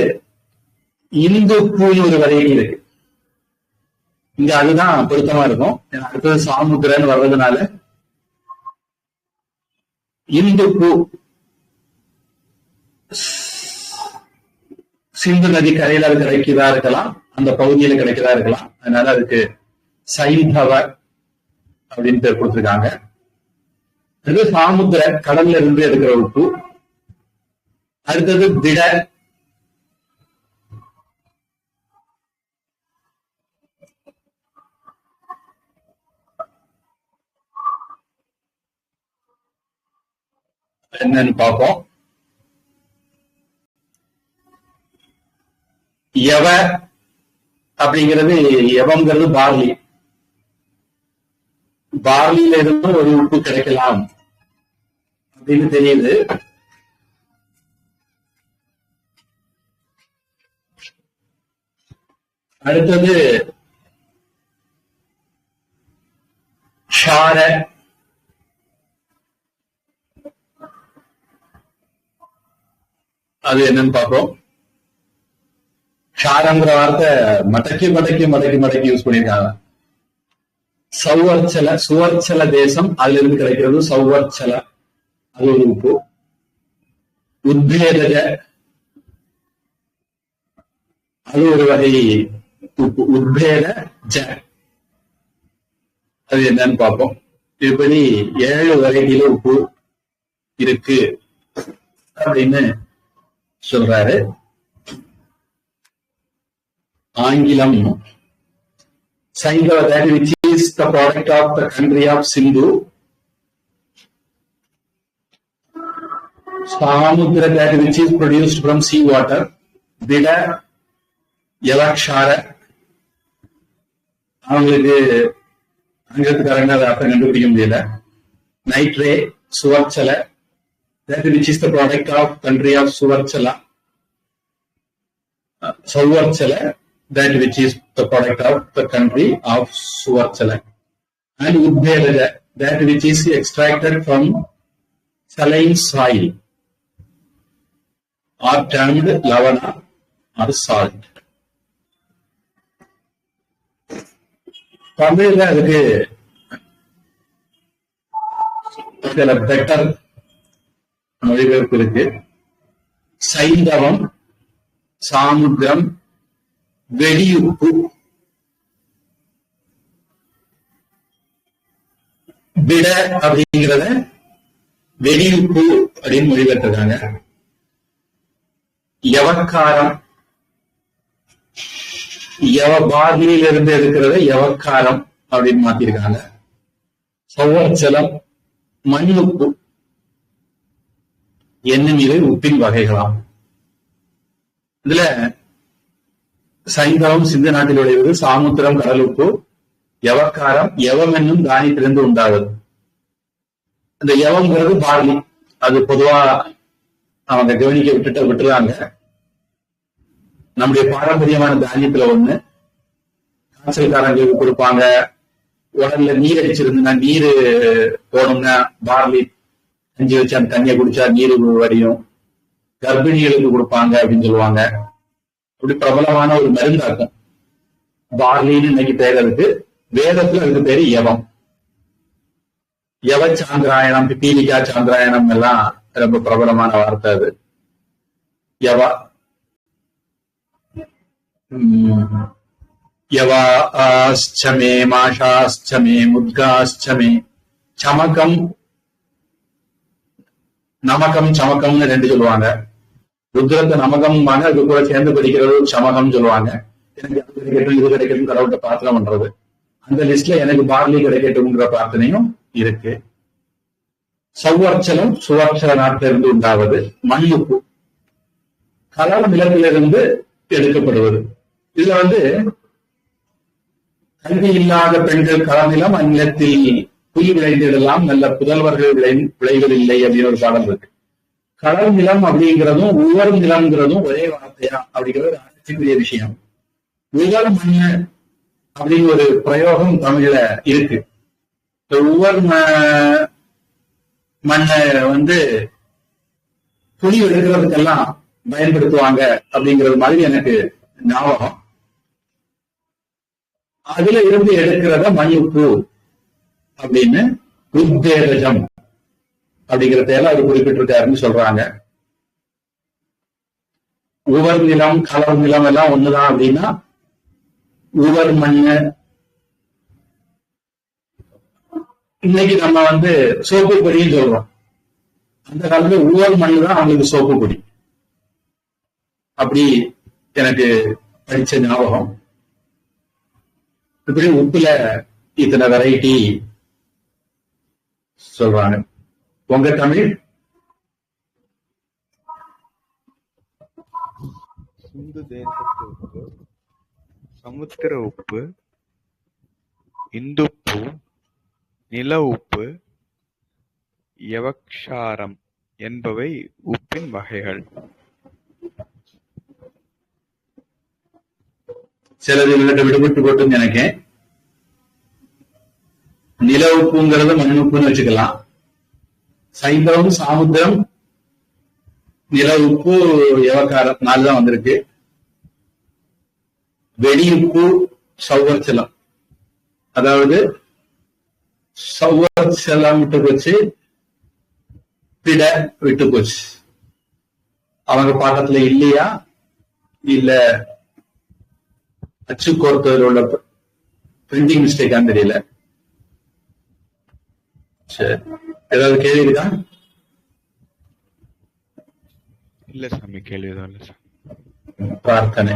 இந்து பூன்னு ஒரு வரையறை இருக்கு, இங்க அதுதான் பொருத்தமா இருக்கும். அடுத்தது சாமுத்திரன்னு வர்றதுனால இந்து பூ சிந்து நதி கரையில அது கிடைக்கிறதா இருக்கலாம், அந்த பகுதியில கிடைக்கிறதா இருக்கலாம். அதனால அதுக்கு சைந்தவ அப்படின்னு பேர் கொடுத்திருக்காங்க. அது சாமுத்திர கடல்ல இருந்து எடுக்கிற உப்பு. அடுத்தது திட என்னன்னு பார்ப்போம். யவ அப்படிங்கிறது யவங்கிறது பார்லி, பார்லியில இருந்து ஒரு உப்பு கிடைக்கலாம் அப்படின்னு தெரியுது. அடுத்தது ஷார, அது என்னன்னு பார்ப்போம். ஷாரங்கிற வார்த்தை மடக்கி மடக்கி மடக்கி மடக்கி யூஸ் பண்ணிருக்காங்க. சௌவர்ச்சல சுவர்ச்சல தேசம், அதுல இருந்து கிடைக்கிறது சௌவர்ச்சல, அது ஒரு உப்பு. உத்பேதஜ அது ஒரு வகை உப்பு. உத்பேத ஜ அது என்னன்னு பார்ப்போம். இப்படி 7 வகையில உப்பு இருக்கு அப்படின்னு சொல்றாரு. ஆங்கிலம் Saindava, that which is the product of the country of Sindhu. Samudra, that which is produced from sea water. Bida, Yalakshara. அவங்களுக்கு அங்கத்துக்காரங்க அதை அர்த்தம் கண்டுபிடிக்க முடியல. நைட்ரே, சுவர்ச்சல, that which is the product of country of Suvarchala. Sauvarchala, that which is the product of the country of Suvarchala. And Udbhedaja, that which is extracted from saline soil or termed lavana or salt. தமிழ்ல அதுக்கு சில better மொழிபெயர்ப்பு இருக்கு. சைந்தவம், சாமுத்திரம், வெடியுப்பு, விட அப்படிங்கிறத வெடியுப்பு அப்படின்னு மொழிபெயர்த்திருக்காங்க. யவக்காரம், பார்லியில இருந்து எடுக்கிறத யவக்காரம் அப்படின்னு மாத்திருக்காங்க. சௌவர்ச்சலம், மண் உப்பு என்னும் இவை உப்பின் வகைகளாம். இதுல சைந்தவம் சிந்து நாட்டில் விளைவது, சாமுத்திரம் கடல் உப்பு, யவக்காரம் யவம் என்னும் தானியத்திலிருந்து உண்டாகுது. அந்த யவம்ங்கிறது பார்லி. அது பொதுவா அவங்க கவனிக்க விட்டுறாங்க. நம்முடைய பாரம்பரியமான தானியத்துல ஒண்ணு. காய்ச்சல்காரங்களுக்கு கொடுப்பாங்க. உடல்ல நீர் அடிச்சிருந்தா, நீரு போனோம்னா பார்லி கஞ்சி வச்சு அந்த தண்ணியை குடிச்சா நீர் வடியும். கர்ப்பிணிகளுக்கு கொடுப்பாங்க அப்படின்னு சொல்லுவாங்க. அப்படி பிரபலமான ஒரு மருந்தாக்கும் பார்லின்னு இன்னைக்கு பேர். அதுக்கு வேதத்துல அதுக்கு பேரு யவம். யவ சாந்திராயணம், பீலிகா சாந்திராயணம் எல்லாம் ரொம்ப பிரபலமான வார்த்தை அது. யவா யவாஸ்சமே மாஷாஸ்சமே முத்காஸ்சமே சமகம் நமகம் சமகம்னு ரெண்டு சொல்லுவாங்க. ருத்ரத்தை நமகம் அது கூட சேர்ந்து படிக்கிறது சமகம் சொல்லுவாங்க. எனக்கு அது கிடைக்கட்டும் இது கிடைக்கட்டும் கடவுள்கிட்ட பிரார்த்தனை பண்றது. அந்த லிஸ்ட்ல எனக்கு பார்லி கிடைக்கட்டும்ங்கிற பிரார்த்தனையும் இருக்கு. சவ்வர்ச்சலம் சுவர்ச்சல நாட்டிலிருந்து உண்டாவது. மண்ணுப்பு கலர் நிலத்திலிருந்து எடுக்கப்படுவது. இதுல கல்வி இல்லாத பெண்கள் கலநிலம் அந்நிலத்தில் புலி விளைந்திடலாம், நல்ல புதல்வர்கள் விளைவதில்லை அப்படின்னு ஒரு பாடல் இருக்கு. கடல் நிலம் அப்படிங்கிறதும் உவர் நிலம்ங்கிறதும் ஒரே வார்த்தையா அப்படிங்கிறது ஆச்சரிய விஷயம். உவர் மண்ணு அப்படின்னு ஒரு பிரயோகம் தமிழ்ல இருக்கு. உவர் மண்ணை புலி எடுக்கிறதுக்கெல்லாம் பயன்படுத்துவாங்க அப்படிங்கிறது மாதிரி எனக்கு ஞாபகம். அதுல இருந்து எடுக்கிறத மண்ணுப்பு அப்படின்னு உத்தேஜம் அப்படிங்கிறதையெல்லாம் அவர் குறிப்பிட்டிருக்காருன்னு சொல்றாங்க. உவர் நிலம் கலர் நிலம் எல்லாம் ஒண்ணுதான் அப்படின்னா உவர் மண்ணு. இன்னைக்கு நம்ம சோப்பு பொடின்னு சொல்றோம். அந்த காலத்துல உவர் மண்ணு தான் அவங்களுக்கு சோப்பு பொடி. அப்படி எனக்கு படிச்ச ஞாபகம். இப்படி உப்புல இத்தனை வெரைட்டி சொல்றாங்க. உங்க தமிழ் சிந்து தேசத்து உப்பு, சமுத்திர உப்பு, இந்துப்பு, நில உப்பு, யவக்ஷாரம் என்பவை உப்பின் வகைகள். சிலது விடுபட்டு போட்டுன்னு நினைக்கேன். நில உப்புங்கிறது மண் உப்புன்னு வச்சுக்கலாம். சைந்தவம் சாமுத்திரம் நில உப்பு யவக்காரம் 4 தான் வந்திருக்கு. வெடியுப்பு சௌவர்ச்சலம், அதாவது சௌவர்ச்சலம் விட்டு போச்சு, பிட விட்டு போச்சு. அவங்க பாட்டத்துல இல்லையா இல்ல அச்சு கோர்த்ததில் உள்ள பிரிண்டிங் மிஸ்டேக்கான்னு தெரியல. சரி, ஏதாவது கேள்வி இருக்கா? இல்ல சாமி, கேள்விதான் இல்ல சாமி. பிரார்த்தனை.